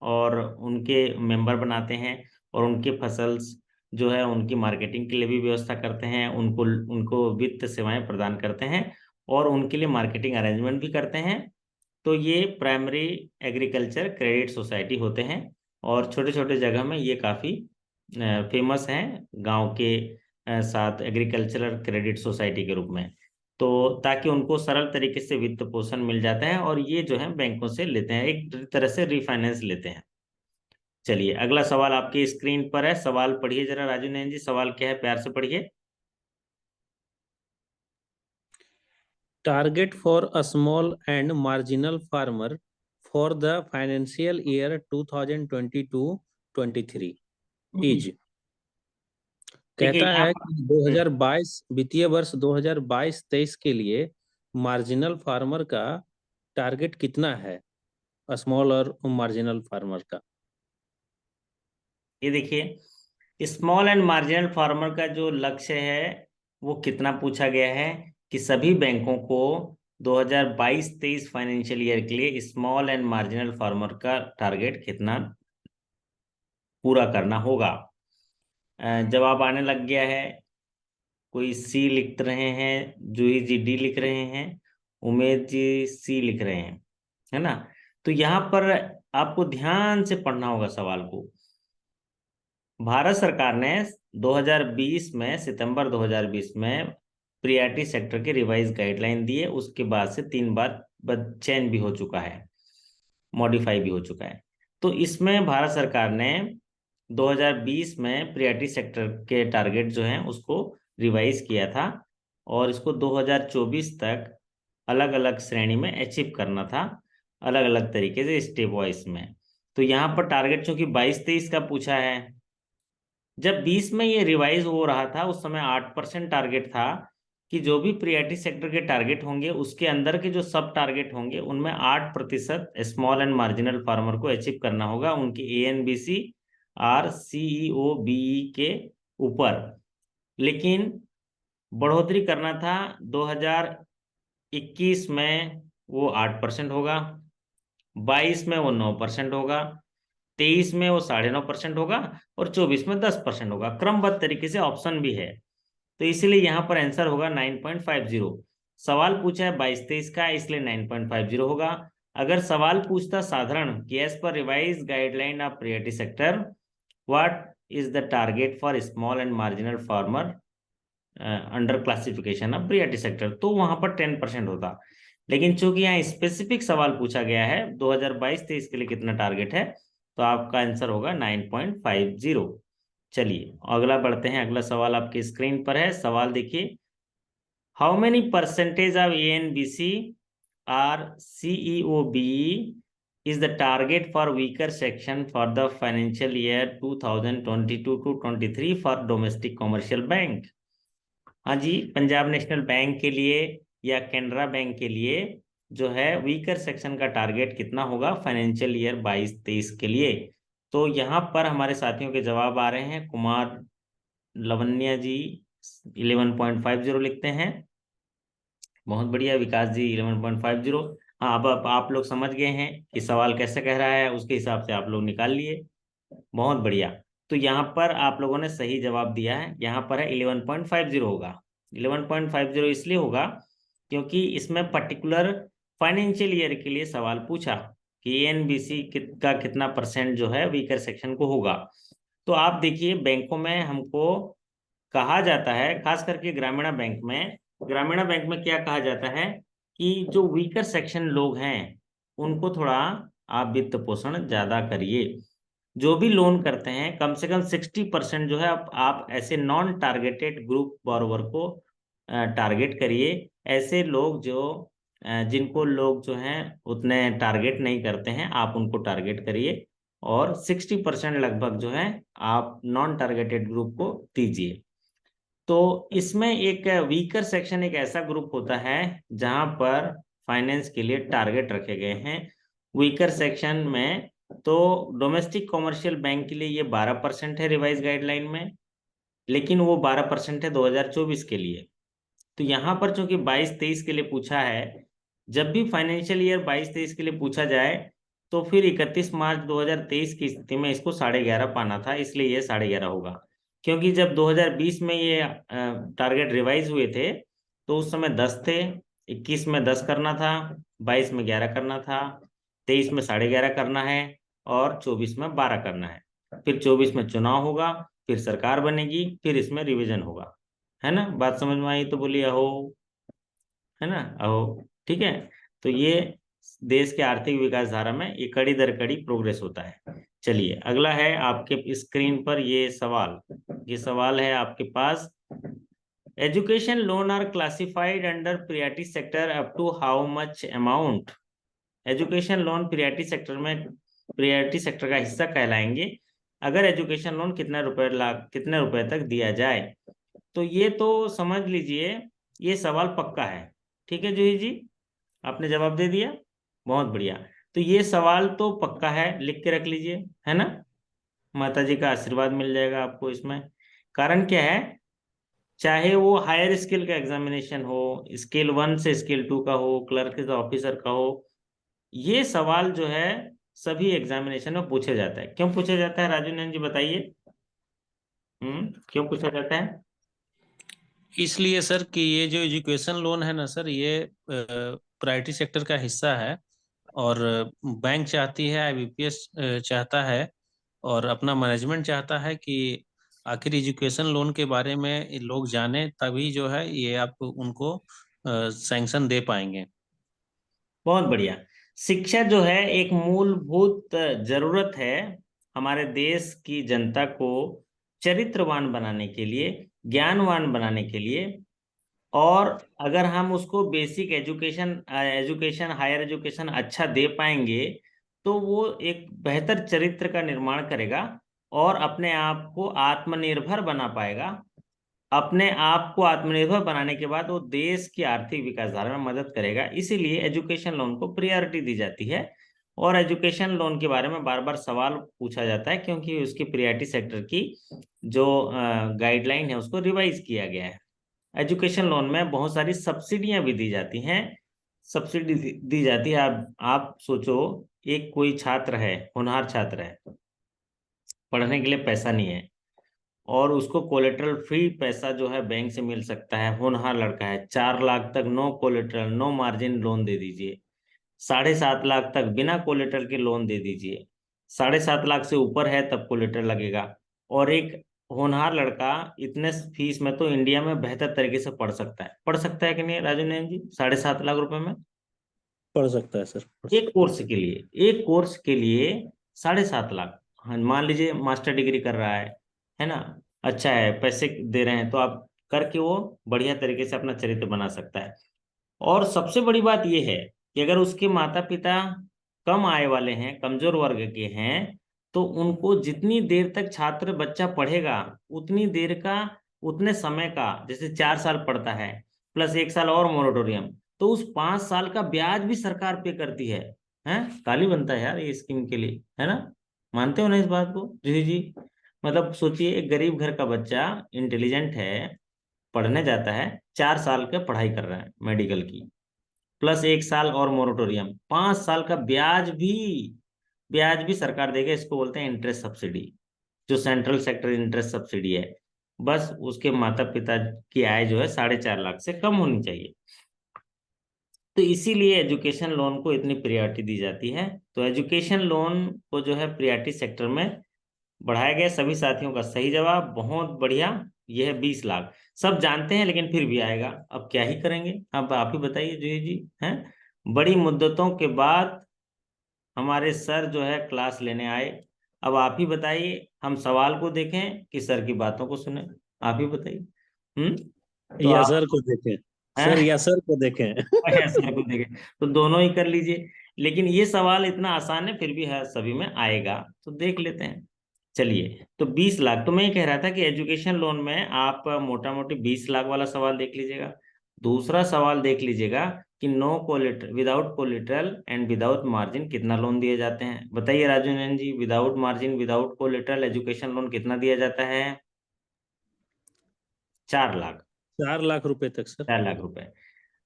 और उनके मेंबर बनाते हैं और उनके फसल्स जो है उनकी मार्केटिंग के लिए भी व्यवस्था करते हैं, उनको उनको वित्त सेवाएं प्रदान करते हैं और उनके लिए मार्केटिंग अरेंजमेंट भी करते हैं। तो ये प्राइमरी एग्रीकल्चर क्रेडिट सोसाइटी होते हैं और छोटे छोटे जगह में ये काफ़ी फेमस हैं गांव के साथ एग्रीकल्चरल क्रेडिट सोसाइटी के रूप में। तो ताकि उनको सरल तरीके से वित्त पोषण मिल जाता है और ये जो है बैंकों से लेते हैं, एक तरह से रिफाइनेंस लेते हैं। चलिए अगला सवाल आपकी स्क्रीन पर है, सवाल पढ़िए जरा राजू नैन जी, सवाल क्या है, प्यार से पढ़िए। Target for a small and marginal farmer for the financial year 2022-23 is, देखिए कहता यहाँ है पर कि 2022 वित्तीय वर्ष 2022-23 के लिए मार्जिनल फार्मर का टारगेट कितना है, स्मॉल और मार्जिनल फार्मर का। ये देखिए स्मॉल एंड मार्जिनल फार्मर का जो लक्ष्य है वो कितना पूछा गया है कि सभी बैंकों को 2022-23 फाइनेंशियल ईयर के लिए स्मॉल एंड मार्जिनल फार्मर का टारगेट कितना पूरा करना होगा। जवाब आने लग गया है, कोई सी लिख रहे हैं, जूही जी डी लिख रहे हैं, उमेश जी सी लिख रहे हैं, है ना। तो यहाँ पर आपको ध्यान से पढ़ना होगा सवाल को। भारत सरकार ने 2020 में, सितंबर 2020 में प्रियरिटी सेक्टर के रिवाइज गाइडलाइन दिए, उसके बाद से 3 बार चेंज भी हो चुका है, मॉडिफाई भी हो चुका है। तो इसमें भारत सरकार ने 2020 में प्रियरिटी सेक्टर के टारगेट जो हैं उसको रिवाइज किया था और इसको 2024 तक अलग अलग श्रेणी में अचीव करना था, अलग अलग तरीके से स्टेप वाइज में। तो यहाँ पर टारगेट चूंकि 22-23 का पूछा है, जब 20 में ये रिवाइज हो रहा था उस समय 8% टारगेट था कि जो भी प्रियरिटी सेक्टर के टारगेट होंगे उसके अंदर के जो सब टारगेट होंगे उनमें 8% स्मॉल एंड मार्जिनल फार्मर को अचीव करना होगा उनके ANBC और CEOBE के ऊपर। लेकिन बढ़ोतरी करना था, 2021 में वो 8% होगा, 22 में वो 9% होगा, 23 में वो 9.5% होगा और 24 में 10% होगा। क्रमबद्ध तरीके से ऑप्शन भी है, तो इसीलिए यहाँ पर आंसर होगा 9.50। सवाल पूछा है 22-23 का, इसलिए 9.50 होगा। अगर सवाल पूछता साधारण कि as per revise guideline of priority sector what is the target for small and marginal farmer under classification of priority sector, तो वहां पर 10% होता। लेकिन चूंकि यहाँ स्पेसिफिक सवाल पूछा गया है 2022-23 के लिए कितना टारगेट है, तो आपका आंसर होगा 9.50। चलिए अगला बढ़ते हैं, अगला सवाल आपकी स्क्रीन पर है, सवाल देखिए। How many percentage of ANBC और CEOBE is the target for weaker section for the financial year 2022-23 for domestic commercial bank? हाँ जी, पंजाब नेशनल बैंक के लिए या कैनरा बैंक के लिए जो है वीकर सेक्शन का टारगेट कितना होगा फाइनेंशियल ईयर 22-23 के लिए। तो यहाँ पर हमारे साथियों के जवाब आ रहे हैं। कुमार लवन्या जी 11.50 लिखते हैं, बहुत बढ़िया। विकास जी 11.50। हाँ, अब आप लोग समझ गए हैं कि सवाल कैसे कह रहा है, उसके हिसाब से आप लोग निकाल लिए, बहुत बढ़िया। तो यहाँ पर आप लोगों ने सही जवाब दिया है, यहाँ पर है 11.50 होगा। 11.50 इसलिए होगा क्योंकि इसमें पर्टिकुलर फाइनेंशियल ईयर के लिए सवाल पूछा कि ANBC का कितना परसेंट जो है वीकर सेक्शन को होगा। तो आप देखिए बैंकों में हमको कहा जाता है, खास करके ग्रामीण बैंक में क्या कहा जाता है कि जो वीकर सेक्शन लोग हैं उनको थोड़ा आप वित्त पोषण ज्यादा करिए। जो भी लोन करते हैं कम से कम 60% जो है आप ऐसे नॉन टारगेटेड ग्रुप बोरोवर को टारगेट करिए। ऐसे लोग जो जिनको लोग जो हैं उतने टारगेट नहीं करते हैं, आप उनको टारगेट करिए और 60% लगभग जो है आप नॉन टारगेटेड ग्रुप को दीजिए। तो इसमें एक वीकर सेक्शन एक ऐसा ग्रुप होता है जहां पर फाइनेंस के लिए टारगेट रखे गए हैं। वीकर सेक्शन में तो डोमेस्टिक कॉमर्शियल बैंक के लिए ये 12% है रिवाइज गाइडलाइन में, लेकिन वो 12% है 2024 के लिए। तो यहाँ पर चूंकि 22-23 के लिए पूछा है, जब भी फाइनेंशियल ईयर 22-23 के लिए पूछा जाए तो फिर 31 मार्च 2023 की स्थिति में इसको 11.5 पाना था, इसलिए ये 11.5 होगा। क्योंकि जब 2020 में ये टारगेट रिवाइज हुए थे तो उस समय 10 थे, 21 में 10 करना था, 22 में 11 करना था, 23 में 11.5 करना है और 24 में 12 करना है। फिर 24 में चुनाव होगा, फिर सरकार बनेगी, फिर इसमें रिवीजन होगा। है ना, बात समझ में आई तो बोलिए अहो, है ना, अहो। ठीक है, तो ये देश के आर्थिक विकास धारा में ये कड़ी दर कड़ी प्रोग्रेस होता है। चलिए अगला है आपके स्क्रीन पर ये सवाल। ये सवाल है आपके पास, education loan are classified under priority sector up to how much amount. Education loan priority sector में प्रियॉरिटी सेक्टर का हिस्सा कहलाएंगे अगर एजुकेशन लोन कितने रुपए तक दिया जाए। तो ये तो समझ लीजिए ये सवाल पक्का है। ठीक है जूही जी, आपने जवाब दे दिया, बहुत बढ़िया। तो ये सवाल तो पक्का है, लिख के रख लीजिए, है ना। माता जी का आशीर्वाद मिल जाएगा आपको इसमें। कारण क्या है, चाहे वो हायर स्किल का एग्जामिनेशन हो, स्केल 1 से स्केल 2 का हो, क्लर्क ऑफिसर का हो, ये सवाल जो है सभी एग्जामिनेशन में पूछा जाता है। क्यों पूछा जाता है राजू नंदन जी बताइए। क्यों पूछा जाता है? इसलिए सर कि ये जो एजुकेशन लोन है ना सर, ये प्रायोरिटी सेक्टर का हिस्सा है। और बैंक चाहती है, आईबीपीएस चाहता है, और अपना मैनेजमेंट चाहता है कि आखिर एजुकेशन लोन के बारे में लोग जाने, तभी जो है ये आप उनको सैंक्शन दे पाएंगे। बहुत बढ़िया। शिक्षा जो है एक मूलभूत जरूरत है हमारे देश की जनता को चरित्रवान बनाने के लिए, ज्ञानवान बनाने के लिए। और अगर हम उसको बेसिक एजुकेशन हायर एजुकेशन अच्छा दे पाएंगे तो वो एक बेहतर चरित्र का निर्माण करेगा और अपने आप को आत्मनिर्भर बना पाएगा। अपने आप को आत्मनिर्भर बनाने के बाद वो देश की आर्थिक विकास धारा में मदद करेगा। इसीलिए एजुकेशन लोन को प्रायोरिटी दी जाती है। और एजुकेशन लोन के बारे में बार बार सवाल पूछा जाता है क्योंकि उसकी प्रायोरिटी सेक्टर की जो गाइडलाइन है उसको रिवाइज किया गया है। एजुकेशन लोन में बहुत सारी सब्सिडियां भी दी जाती हैं। सब्सिडी दी जाती है। आप सोचो, एक कोई छात्र है, होनहार छात्र है, पढ़ने के लिए पैसा नहीं है और उसको कोलेटरल फ्री पैसा जो है बैंक से मिल सकता है। होनहार लड़का है, 4 लाख तक no collateral no margin loan दे दीजिए, 7.5 लाख तक बिना कोलेटरल के लोन दे दीजिए, 7.5 लाख से ऊपर है तब कोलेटरल लगेगा। और एक होनहार लड़का इतने फीस में तो इंडिया में बेहतर तरीके से पढ़ सकता है कि नहीं राजू नयन जी, 7.5 लाख रुपए में पढ़ सकता है सर, एक कोर्स के लिए, एक कोर्स के लिए 7.5 लाख। हाँ, मान लीजिए मास्टर डिग्री कर रहा है ना, अच्छा है, पैसे दे रहे हैं तो आप करके वो बढ़िया तरीके से अपना चरित्र बना सकता है। और सबसे बड़ी बात यह है कि अगर उसके माता पिता कम आय वाले हैं, कमजोर वर्ग के हैं, तो उनको जितनी देर तक छात्र बच्चा पढ़ेगा उतनी देर का, उतने समय का, जैसे 4 साल पढ़ता है प्लस 1 साल और मोरेटोरियम, तो उस 5 साल का ब्याज भी सरकार पे करती है। ताली बनता है यार ये स्कीम के लिए, है ना। मानते हो ना इस बात को जी जी? मतलब सोचिए, एक गरीब घर का बच्चा इंटेलिजेंट है, पढ़ने जाता है, 4 साल का पढ़ाई कर रहा है मेडिकल की, प्लस 1 साल और मोरेटोरियम, 5 साल का ब्याज भी सरकार देगा। इसको बोलते हैं इंटरेस्ट सब्सिडी, जो सेंट्रल सेक्टर इंटरेस्ट सब्सिडी है। बस उसके माता पिता की आय जो है 4.5 लाख से कम होनी चाहिए। तो इसीलिए एजुकेशन लोन को इतनी प्रायोरिटी दी जाती है। तो एजुकेशन लोन को जो है प्रायोरिटी सेक्टर में बढ़ाया गया। सभी साथियों का सही जवाब, बहुत बढ़िया। यह है 20 लाख। सब जानते हैं लेकिन फिर भी आएगा, अब क्या ही करेंगे। अब आप ही बताइए जूही जी, हैं। बड़ी मुद्दतों के बाद हमारे सर जो है क्लास लेने आए। अब आप ही बताइए, हम सवाल को देखें कि सर की बातों को सुने? आप ही बताइए। तो या आप सर को देखें, सर हैं या सर को देखें। सर को देखें, तो दोनों ही कर लीजिए। लेकिन ये सवाल इतना आसान है, फिर भी है सभी में आएगा, तो देख लेते हैं। चलिए, तो 20 लाख, तो मैं ये कह रहा था कि एजुकेशन लोन में आप मोटा मोटी 20 लाख वाला सवाल देख लीजिएगा। दूसरा सवाल देख लीजिएगा कि no collateral without collateral and without margin कितना लोन दिए जाते हैं। बताइए Raju Nandan ji, without margin without collateral education loan कितना दिया जाता है? 4 लाख। 4 लाख रुपए तक सर। 4 लाख रुपए।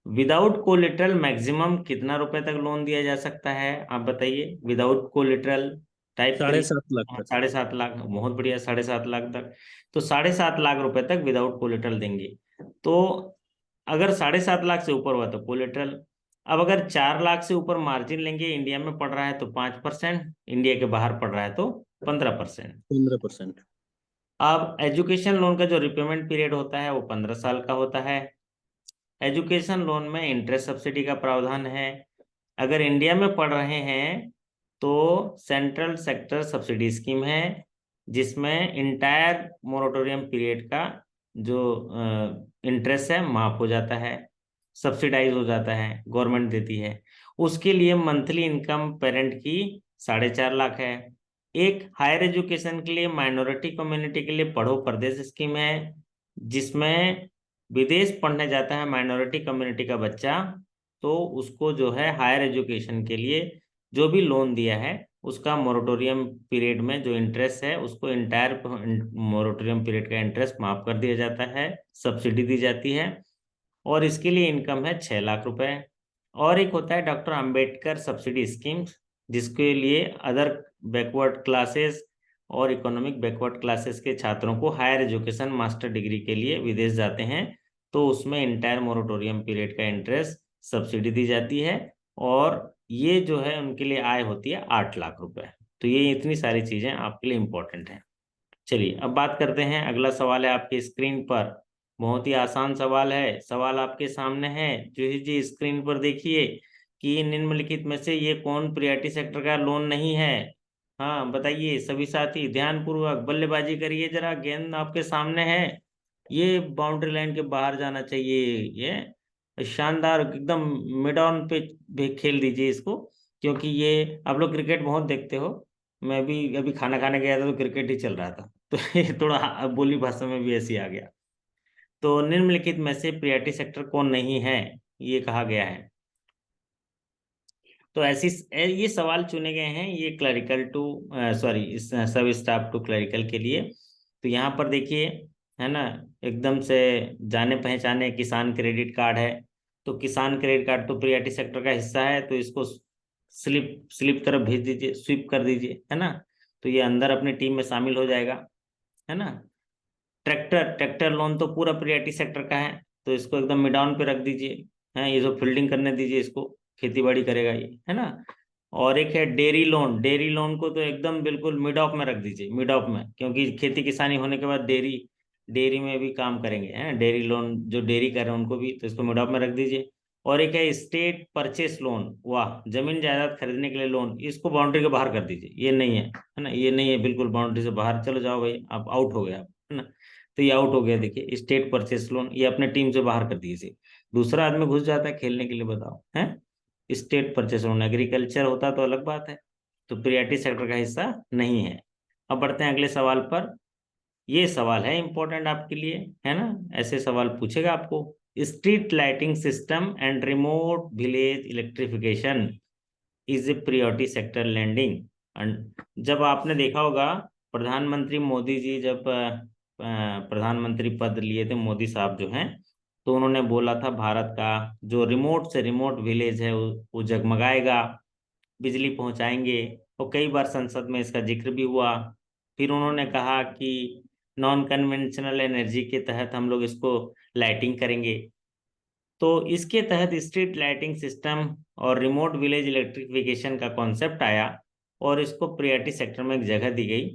विदाउट कोलेटरल मैक्सिमम कितना रुपए तक लोन दिया जा सकता है, आप बताइए। विदाउट कोलेटरल टाइप करिए। 7.5 लाख तक। 7.5 लाख, बहुत बढ़िया, 7.5 लाख तक। तो 7.5 लाख रुपए तक विदाउट कोलेटरल देंगे। तो अगर 7.5 लाख से ऊपर हुआ तो कोलेटरल। अब अगर 4 लाख से ऊपर मार्जिन लेंगे, इंडिया में पड़ रहा है तो 5%, इंडिया के बाहर पड़ रहा है तो 15%। 15%। अब एजुकेशन लोन का जो रिपेमेंट पीरियड होता है वो 15 साल का होता है। एजुकेशन लोन में इंटरेस्ट सब्सिडी का प्रावधान है। अगर इंडिया में पढ़ रहे हैं तो सेंट्रल सेक्टर सब्सिडी स्कीम है, जिसमें इंटायर मोरेटोरियम पीरियड का जो इंटरेस्ट है माफ हो जाता है, सब्सिडाइज हो जाता है, गवर्नमेंट देती है। उसके लिए मंथली इनकम पेरेंट की 4.5 लाख है। एक हायर एजुकेशन के लिए माइनॉरिटी कम्युनिटी के लिए पढ़ो परदेश स्कीम है, जिसमें विदेश पढ़ने जाता है माइनॉरिटी कम्युनिटी का बच्चा, तो उसको जो है हायर एजुकेशन के लिए जो भी लोन दिया है उसका मोरेटोरियम पीरियड में जो इंटरेस्ट है उसको इंटायर मोरेटोरियम पीरियड का इंटरेस्ट माफ कर दिया जाता है, सब्सिडी दी जाती है। और इसके लिए इनकम है 6 लाख रुपए। और एक होता है डॉक्टर अंबेडकर सब्सिडी स्कीम, जिसके लिए अदर बैकवर्ड क्लासेस और इकोनॉमिक बैकवर्ड क्लासेस के छात्रों को हायर एजुकेशन मास्टर डिग्री के लिए विदेश जाते हैं, तो उसमें इंटायर मोरेटोरियम पीरियड का इंटरेस्ट सब्सिडी दी जाती है। और ये जो है उनके लिए आय होती है 8 लाख रुपए। तो ये इतनी सारी चीजें आपके लिए इंपॉर्टेंट हैं। चलिए अब बात करते हैं, अगला सवाल है आपकी स्क्रीन पर। बहुत ही आसान सवाल है, सवाल आपके सामने है, जो जी स्क्रीन पर देखिए कि निम्नलिखित में से ये कौन प्रियॉरिटी सेक्टर का लोन नहीं है। हाँ बताइए सभी साथी, ध्यानपूर्वक बल्लेबाजी करिए जरा, गेंद आपके सामने है। ये बाउंड्री लाइन के बाहर जाना चाहिए, ये शानदार एकदम मिड ऑन पे भी खेल दीजिए इसको, क्योंकि ये आप लोग क्रिकेट बहुत देखते हो। मैं भी अभी खाना खाने गया था तो क्रिकेट ही चल रहा था, तो ये थोड़ा बोली भाषा में भी ऐसी आ गया। तो निम्नलिखित में से प्रियॉरिटी सेक्टर कौन नहीं है, ये कहा गया है। तो ऐसी ये सवाल चुने गए हैं, ये क्लरिकल टू सॉरी सब स्टाफ टू क्लरिकल के लिए। तो यहाँ पर देखिए, है ना, एकदम से जाने पहचाने किसान क्रेडिट कार्ड है। तो किसान क्रेडिट कार्ड तो प्रियॉरिटी सेक्टर का हिस्सा है, तो इसको स्लिप स्लिप तरफ भेज दीजिए, स्वीप कर दीजिए, है ना। तो ये अंदर अपनी टीम में शामिल हो जाएगा, है ना। ट्रैक्टर ट्रैक्टर लोन तो पूरा प्रियॉरिटी सेक्टर का है, तो इसको एकदम मिड ऑन पे रख दीजिए। है, ये जो फील्डिंग करने दीजिए इसको, खेती बाड़ी करेगा ये, है ना। और एक है डेयरी लोन, डेयरी लोन को तो एकदम बिल्कुल मिड ऑफ में रख दीजिए, मिड ऑफ में, क्योंकि खेती किसानी होने के बाद डेयरी डेयरी में भी काम करेंगे, है डेयरी लोन जो डेयरी कर रहे हैं उनको भी, तो इसको मिड ऑफ में रख दीजिए। और एक है स्टेट परचेस लोन, वाह, जमीन जायदाद खरीदने के लिए लोन, इसको बाउंड्री के बाहर कर दीजिए, ये नहीं है ना, ये नहीं है, बिल्कुल बाउंड्री से बाहर चलो जाओ भाई, आप आउट हो गए आप, है ना। तो ये आउट हो गया, देखिए स्टेट परचेस लोन, ये अपने टीम से बाहर कर दीजिए। दूसरा आदमी घुस जाता है खेलने के लिए, बताओ, है। स्टेट परचेस लोन एग्रीकल्चर होता तो अलग बात है, तो प्रियॉरिटी सेक्टर का हिस्सा नहीं है। अब बढ़ते हैं अगले सवाल पर। ये सवाल है इंपॉर्टेंट आपके लिए, है ना, ऐसे सवाल पूछेगा आपको। Street lighting system and remote village electrification is a priority sector lending. जब आपने देखा होगा, प्रधानमंत्री मोदी जी जब प्रधानमंत्री पद लिए थे, मोदी साहब जो हैं, तो उन्होंने बोला था भारत का जो रिमोट से रिमोट विलेज है वो जगमगाएगा, बिजली पहुंचाएंगे। और कई बार संसद में इसका जिक्र भी हुआ। फिर उन्होंने कहा कि नॉन कन्वेंशनल एनर्जी के तहत हम लोग इसको लाइटिंग करेंगे। तो इसके तहत स्ट्रीट लाइटिंग सिस्टम और रिमोट विलेज इलेक्ट्रिफिकेशन का कॉन्सेप्ट आया, और इसको प्रियॉरिटी सेक्टर में एक जगह दी गई।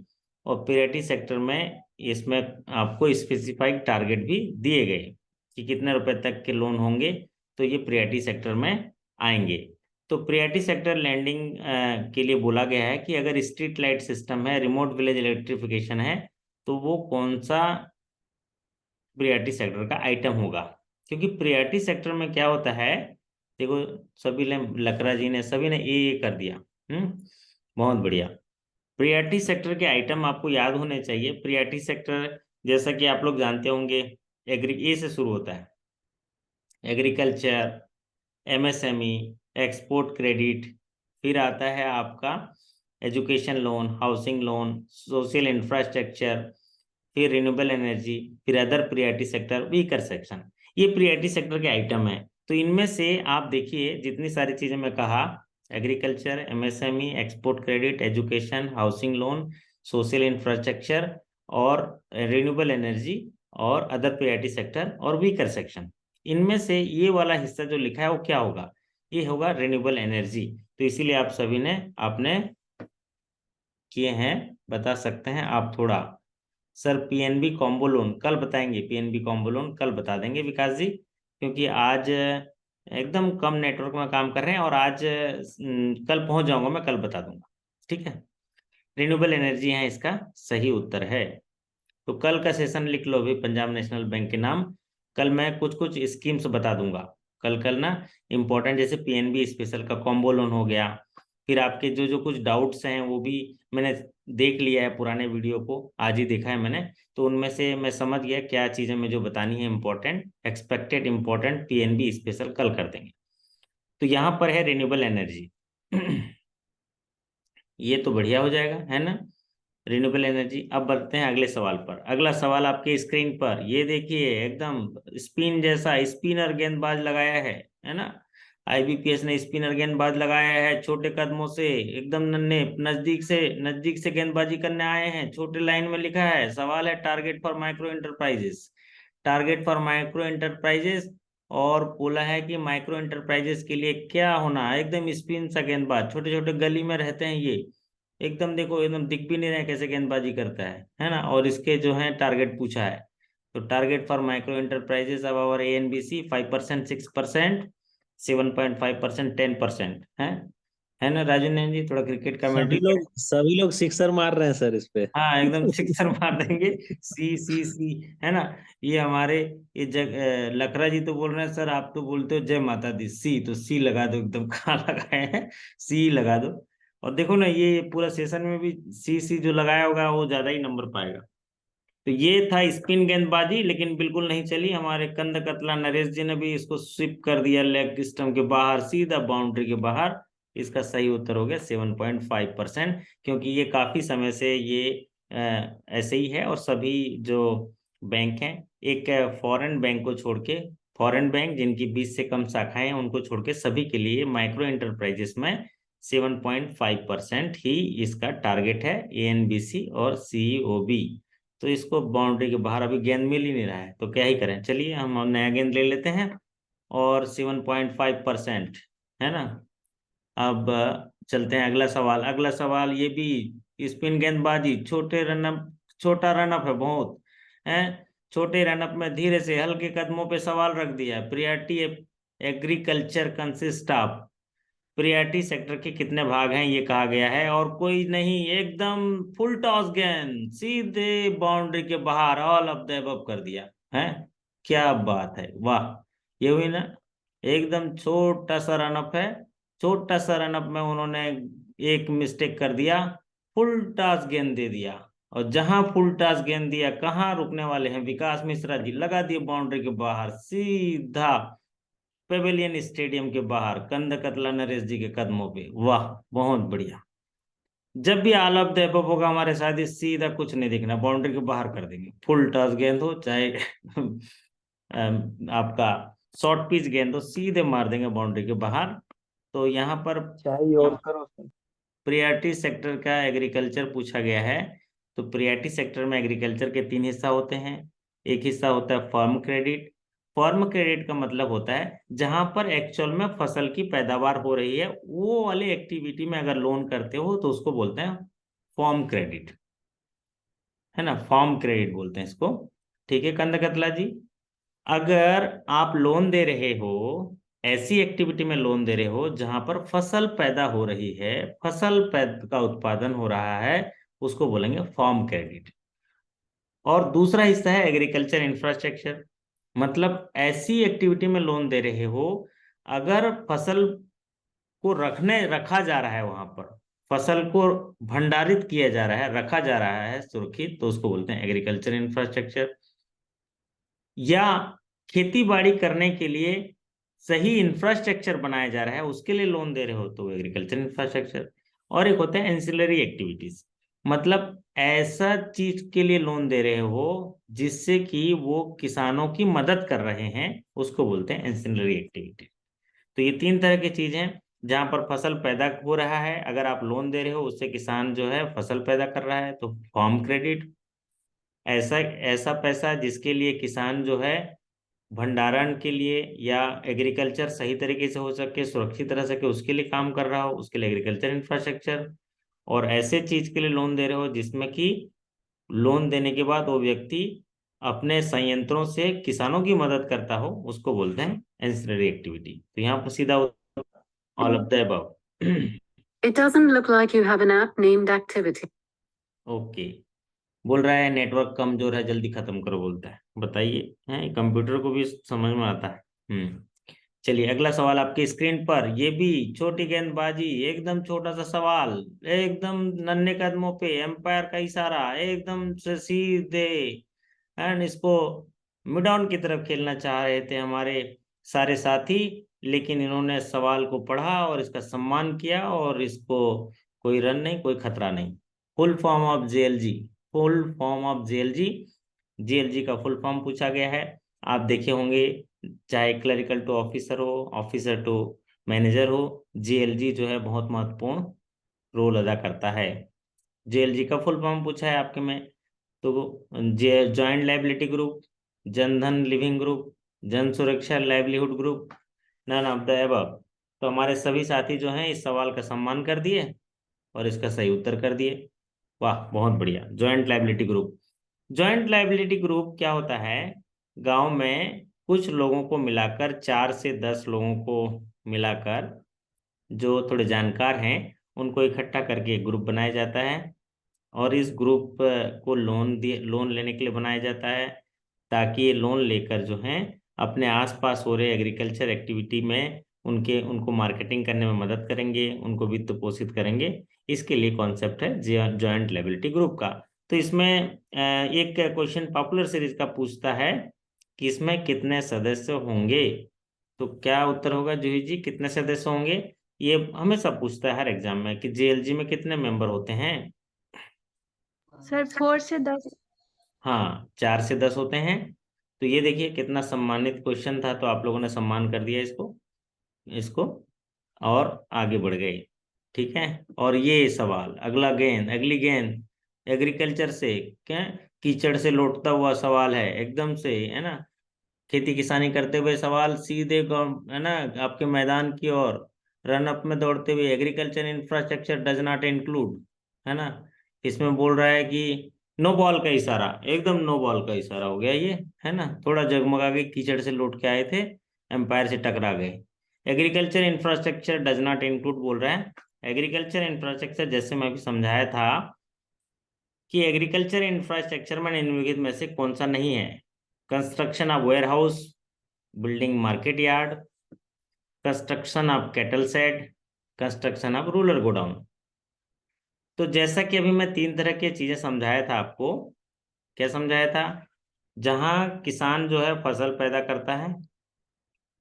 और प्रियॉरिटी सेक्टर में इसमें आपको स्पेसिफाइड टारगेट भी दिए गए कि कितने रुपए तक के लोन होंगे, तो ये प्रियॉरिटी सेक्टर में आएंगे। तो प्रियॉरिटी सेक्टर लैंडिंग के लिए बोला गया है कि अगर स्ट्रीट लाइट सिस्टम है, रिमोट विलेज इलेक्ट्रिफिकेशन है, तो वो कौन सा प्रियॉरिटी सेक्टर का आइटम होगा। क्योंकि प्रियॉरिटी सेक्टर में क्या होता है, देखो सभी ने, लकड़ा जी ने, सभी ने ये कर दिया। बहुत बढ़िया। प्रियॉरिटी सेक्टर के आइटम आपको याद होने चाहिए। प्रियॉरिटी सेक्टर जैसा कि आप लोग जानते होंगे, ए से शुरू होता है, एग्रीकल्चर, एमएसएमई, एक्सपोर्ट क्रेडिट, फिर आता है आपका education loan, housing loan, social infrastructure, फिर रिन्यूएबल एनर्जी, फिर other priority sector, weaker section. ये प्रियॉरिटी सेक्टर के आइटम है। तो इनमें से आप देखिए जितनी सारी चीजें मैं कहा, agriculture, MSME, export credit, education, housing loan, social infrastructure और रिन्यूएबल एनर्जी और अदर प्रायोरिटी सेक्टर और वीकर सेक्शन, इनमें से ये वाला हिस्सा जो लिखा है वो क्या होगा? ये होगा रिन्यूएबल एनर्जी। तो इसीलिए आप सभी ने आपने किए हैं, बता सकते हैं आप थोड़ा। सर पीएनबी कॉम्बो लोन कल बताएंगे, पीएनबी कॉम्बो लोन कल बता देंगे विकास जी, क्योंकि आज एकदम कम नेटवर्क में काम कर रहे हैं और आज कल पहुंच जाऊंगा मैं, कल बता दूंगा, ठीक है। रिन्यूएबल एनर्जी है इसका सही उत्तर है। तो कल का सेशन लिख लो अभी पंजाब नेशनल बैंक के नाम। कल मैं कुछ कुछ स्कीम्स बता दूंगा, कल कल ना इंपॉर्टेंट, जैसे पीएनबी स्पेशल का कॉम्बो लोन हो गया। फिर आपके जो जो कुछ डाउट्स हैं वो भी मैंने देख लिया है, पुराने वीडियो को आज ही देखा है मैंने, तो उनमें से मैं समझ गया क्या चीज़ें मैं जो बतानी है important, expected important PNB special कल कर देंगे। तो यहाँ पर है रिन्यूएबल एनर्जी ये तो बढ़िया हो जाएगा, है ना, रिन्यूएबल एनर्जी। अब बढ़ते हैं अगले सवाल पर। अगला सवाल आपके स्क्रीन पर ये देखिए, एकदम स्पिन जैसा स्पिनर गेंदबाज लगाया है ना, आईबीपीएस ने स्पिनर गेंदबाज लगाया है, छोटे कदमों से एकदम नन्हे, नजदीक से गेंदबाजी करने आए हैं। छोटे लाइन में लिखा है, सवाल है target for micro enterprises, target for micro enterprises, और बोला है कि माइक्रो एंटरप्राइजेस के लिए क्या होना है, एकदम स्पिन सा गेंदबाज, छोटे छोटे गली में रहते हैं ये, एकदम देखो एकदम दिख भी नहीं रहे कैसे गेंदबाजी करता है ना। और इसके जो है टारगेट पूछा है, तो टारगेट फॉर माइक्रो एंटरप्राइजेस अब और एएनबीसी 5%, 6%, 7.5%, 10% है ना राजू नैन जी, थोड़ा क्रिकेट कमेंट्री करें। सभी लोग सिक्सर मार रहे हैं सर इस पे। हाँ एकदम सिक्सर मार देंगे, सी सी सी, है ना। ये हमारे लखरा जी तो बोल रहे हैं सर, आप तो बोलते हो जय माता दी, सी तो सी लगा दो, एकदम कहाँ लगाए हैं, सी लगा दो। और देखो ना ये पूरा सेशन में भी सी सी जो लगाया होगा वो ज्यादा ही नंबर पाएगा। तो ये था स्पिन गेंदबाजी, लेकिन बिल्कुल नहीं चली, हमारे कंद कतला नरेश जी ने भी इसको स्विप कर दिया लेग स्टंप के बाहर, सीधा बाउंड्री के बाहर। इसका सही उत्तर हो गया 7.5%, क्योंकि ये काफी समय से ये ऐसे ही है। और सभी जो बैंक हैं, एक फॉरेन बैंक को छोड़ के, फॉरेन बैंक जिनकी 20 से कम शाखाएं हैं उनको छोड़ के सभी के लिए माइक्रो एंटरप्राइजेस में 7.5% ही इसका टारगेट है, एएनबीसी और सीईओबी। तो इसको बाउंड्री के बाहर अभी गेंद मिल ही नहीं रहा है, तो क्या ही करें, चलिए हम नया गेंद ले लेते हैं। और 7.5% है ना। अब चलते हैं अगला सवाल। अगला सवाल ये भी स्पिन गेंदबाजी, छोटा रनअप है बहुत, है। छोटे रनअप में धीरे से हल्के कदमों पे सवाल रख दिया है। Priority agriculture consist of, priority sector के कितने भाग हैं ये कहा गया है, और कोई नहीं, एकदम फुल टॉस गेंद सीधे बाउंड्री के बाहर, ऑल ऑफ द अबव कर दिया है। क्या बात है, वाह। ये हुई ना, एकदम छोटा सा रनअप है, छोटा सा रनअप में उन्होंने एक मिस्टेक कर दिया, फुल टॉस गेंद दे दिया। और जहां फुल टॉस गेंद दिया, कहाँ रुकने वाले हैं विकास मिश्रा जी, लगा दिए बाउंड्री के बाहर सीधा पेवेलियन स्टेडियम के बाहर, कंद कतला नरेश जी के कदमों पे। वाह, बहुत बढ़िया। जब भी ऑल ऑफ द अबव होगा हमारे साथ, ही सीधा कुछ नहीं दिखना, बाउंड्री के बाहर कर देंगे, फुल टॉस गेंद हो चाहे आपका शॉर्ट पिच गेंद हो, सीधे मार देंगे बाउंड्री के बाहर। तो यहाँ पर चाहिए और करो सर। प्रियॉरिटी सेक्टर का एग्रीकल्चर पूछा गया है। तो प्रियॉरिटी सेक्टर में एग्रीकल्चर के 3 हिस्सा होते हैं। एक हिस्सा होता है फार्म क्रेडिट। फार्म क्रेडिट का मतलब होता है जहां पर एक्चुअल में फसल की पैदावार हो रही है, वो वाली एक्टिविटी में अगर लोन करते हो तो उसको बोलते हैं फार्म क्रेडिट, है ना, फार्म क्रेडिट बोलते हैं इसको। ठीक है कंद कतला जी, अगर आप लोन दे रहे हो, ऐसी एक्टिविटी में लोन दे रहे हो जहां पर फसल पैदा हो रही है, का उत्पादन हो रहा है, उसको बोलेंगे फार्म क्रेडिट। और दूसरा हिस्सा है एग्रीकल्चर इंफ्रास्ट्रक्चर, मतलब ऐसी एक्टिविटी में लोन दे रहे हो अगर फसल को रखा जा रहा है, वहां पर फसल को भंडारित किया जा रहा है, रखा जा रहा है सुरक्षित, तो उसको बोलते हैं एग्रीकल्चर इंफ्रास्ट्रक्चर। या खेती बाड़ी करने के लिए सही इंफ्रास्ट्रक्चर बनाया जा रहा है, उसके लिए लोन दे रहे हो तो एग्रीकल्चर इंफ्रास्ट्रक्चर। और एक होता है एंसिलरी एक्टिविटीज, मतलब ऐसा चीज के लिए लोन दे रहे हो जिससे कि वो किसानों की मदद कर रहे हैं, उसको बोलते हैं एंसिलरी एक्टिविटी। तो ये तीन तरह की चीज हैं जहां पर फसल पैदा हो रहा है, अगर आप लोन दे रहे हो उससे किसान जो है फसल पैदा कर रहा है तो फार्म क्रेडिट। ऐसा ऐसा पैसा जिसके लिए किसान जो है भंडारण के लिए या एग्रीकल्चर सही तरीके से हो सके, सुरक्षित रह सके, उसके लिए काम कर रहा हो, उसके लिए एग्रीकल्चर इंफ्रास्ट्रक्चर। और ऐसे चीज के लिए लोन दे रहे हो जिसमें कि लोन देने के बाद वो व्यक्ति अपने संयंत्रों से किसानों की मदद करता हो, उसको बोलते हैं एंसिलरी एक्टिविटी। तो यहाँ पर सीधा all of the above. It doesn't look like you have an app named Activity. Okay, बोल रहा है नेटवर्क कमजोर है, जल्दी खत्म करो बोलता है। बताइए, हैं कंप्यूटर को भी समझ में आता है। चलिए अगला सवाल आपकी स्क्रीन पर, ये भी छोटी गेंदबाजी, एकदम छोटा सा सवाल, एकदम नन्हे कदमों पे, एम्पायर का इशारा, एकदम से सीधे। एंड इसको मिड ऑन की तरफ खेलना चाह रहे थे हमारे सारे साथी, लेकिन इन्होंने सवाल को पढ़ा और इसका सम्मान किया, और इसको कोई रन नहीं, कोई खतरा नहीं। Full form of JLG, full form of JLG, JLG का फुल फॉर्म पूछा गया है। आप देखे होंगे, चाहे क्लरिकल टू ऑफिसर हो, ऑफिसर टू मैनेजर हो, जेएलजी जो है बहुत महत्वपूर्ण रोल अदा करता है। जेएलजी का फुल फॉर्म पूछा है आपके में, तो joint liability group, Jandhan living group, Jan Suraksha livelihood group, none of the above. तो हमारे सभी साथी जो हैं इस सवाल का सम्मान कर दिए और इसका सही उत्तर कर दिए। वाह, बहुत बढ़िया। Joint liability group, joint liability group क्या होता है? गांव में कुछ लोगों को मिलाकर, 4 से 10 लोगों को मिलाकर, जो थोड़े जानकार हैं उनको इकट्ठा करके एक ग्रुप बनाया जाता है, और इस ग्रुप को लोन लेने के लिए बनाया जाता है, ताकि ये लोन लेकर जो है अपने आसपास हो रहे एग्रीकल्चर एक्टिविटी में उनको मार्केटिंग करने में मदद करेंगे, उनको वित्त पोषित करेंगे। इसके लिए कॉन्सेप्ट है जॉइंट लायबिलिटी ग्रुप का। तो इसमें एक क्वेश्चन पॉपुलर सीरीज का पूछता है कि इसमें कितने सदस्य होंगे। तो क्या उत्तर होगा जूही जी, कितने सदस्य होंगे? ये हमेशा पूछता है हर एग्जाम में कि जेएलजी में कितने मेंबर होते हैं। सर 4 से 10। हाँ, 4 से 10 होते हैं। तो ये देखिए कितना सम्मानित क्वेश्चन था, तो आप लोगों ने सम्मान कर दिया इसको इसको और आगे बढ़ गए। ठीक है, और ये सवाल, अगली गेंद एग्रीकल्चर से, क्या कीचड़ से लौटता हुआ सवाल है, एकदम से, है ना, खेती किसानी करते हुए सवाल, सीधे है ना आपके मैदान की ओर रन अप में दौड़ते हुए। Agriculture infrastructure does not include, है ना। इसमें बोल रहा है कि नो बॉल का इशारा, एकदम नो बॉल का इशारा हो गया ये, है ना, थोड़ा जगमगा के कीचड़ से लौट के आए थे, एम्पायर से टकरा गए। Agriculture infrastructure does not include बोल रहा है। एग्रीकल्चर इंफ्रास्ट्रक्चर, जैसे मैं अभी समझाया था कि एग्रीकल्चर इंफ्रास्ट्रक्चर में निम्नलिखित में से कौन सा नहीं है? Construction of warehouse, building market yard, construction of cattle shed, construction of rural godown. तो जैसा कि अभी मैं 3 तरह की चीजें समझाया था आपको, क्या समझाया था? जहां किसान जो है फसल पैदा करता है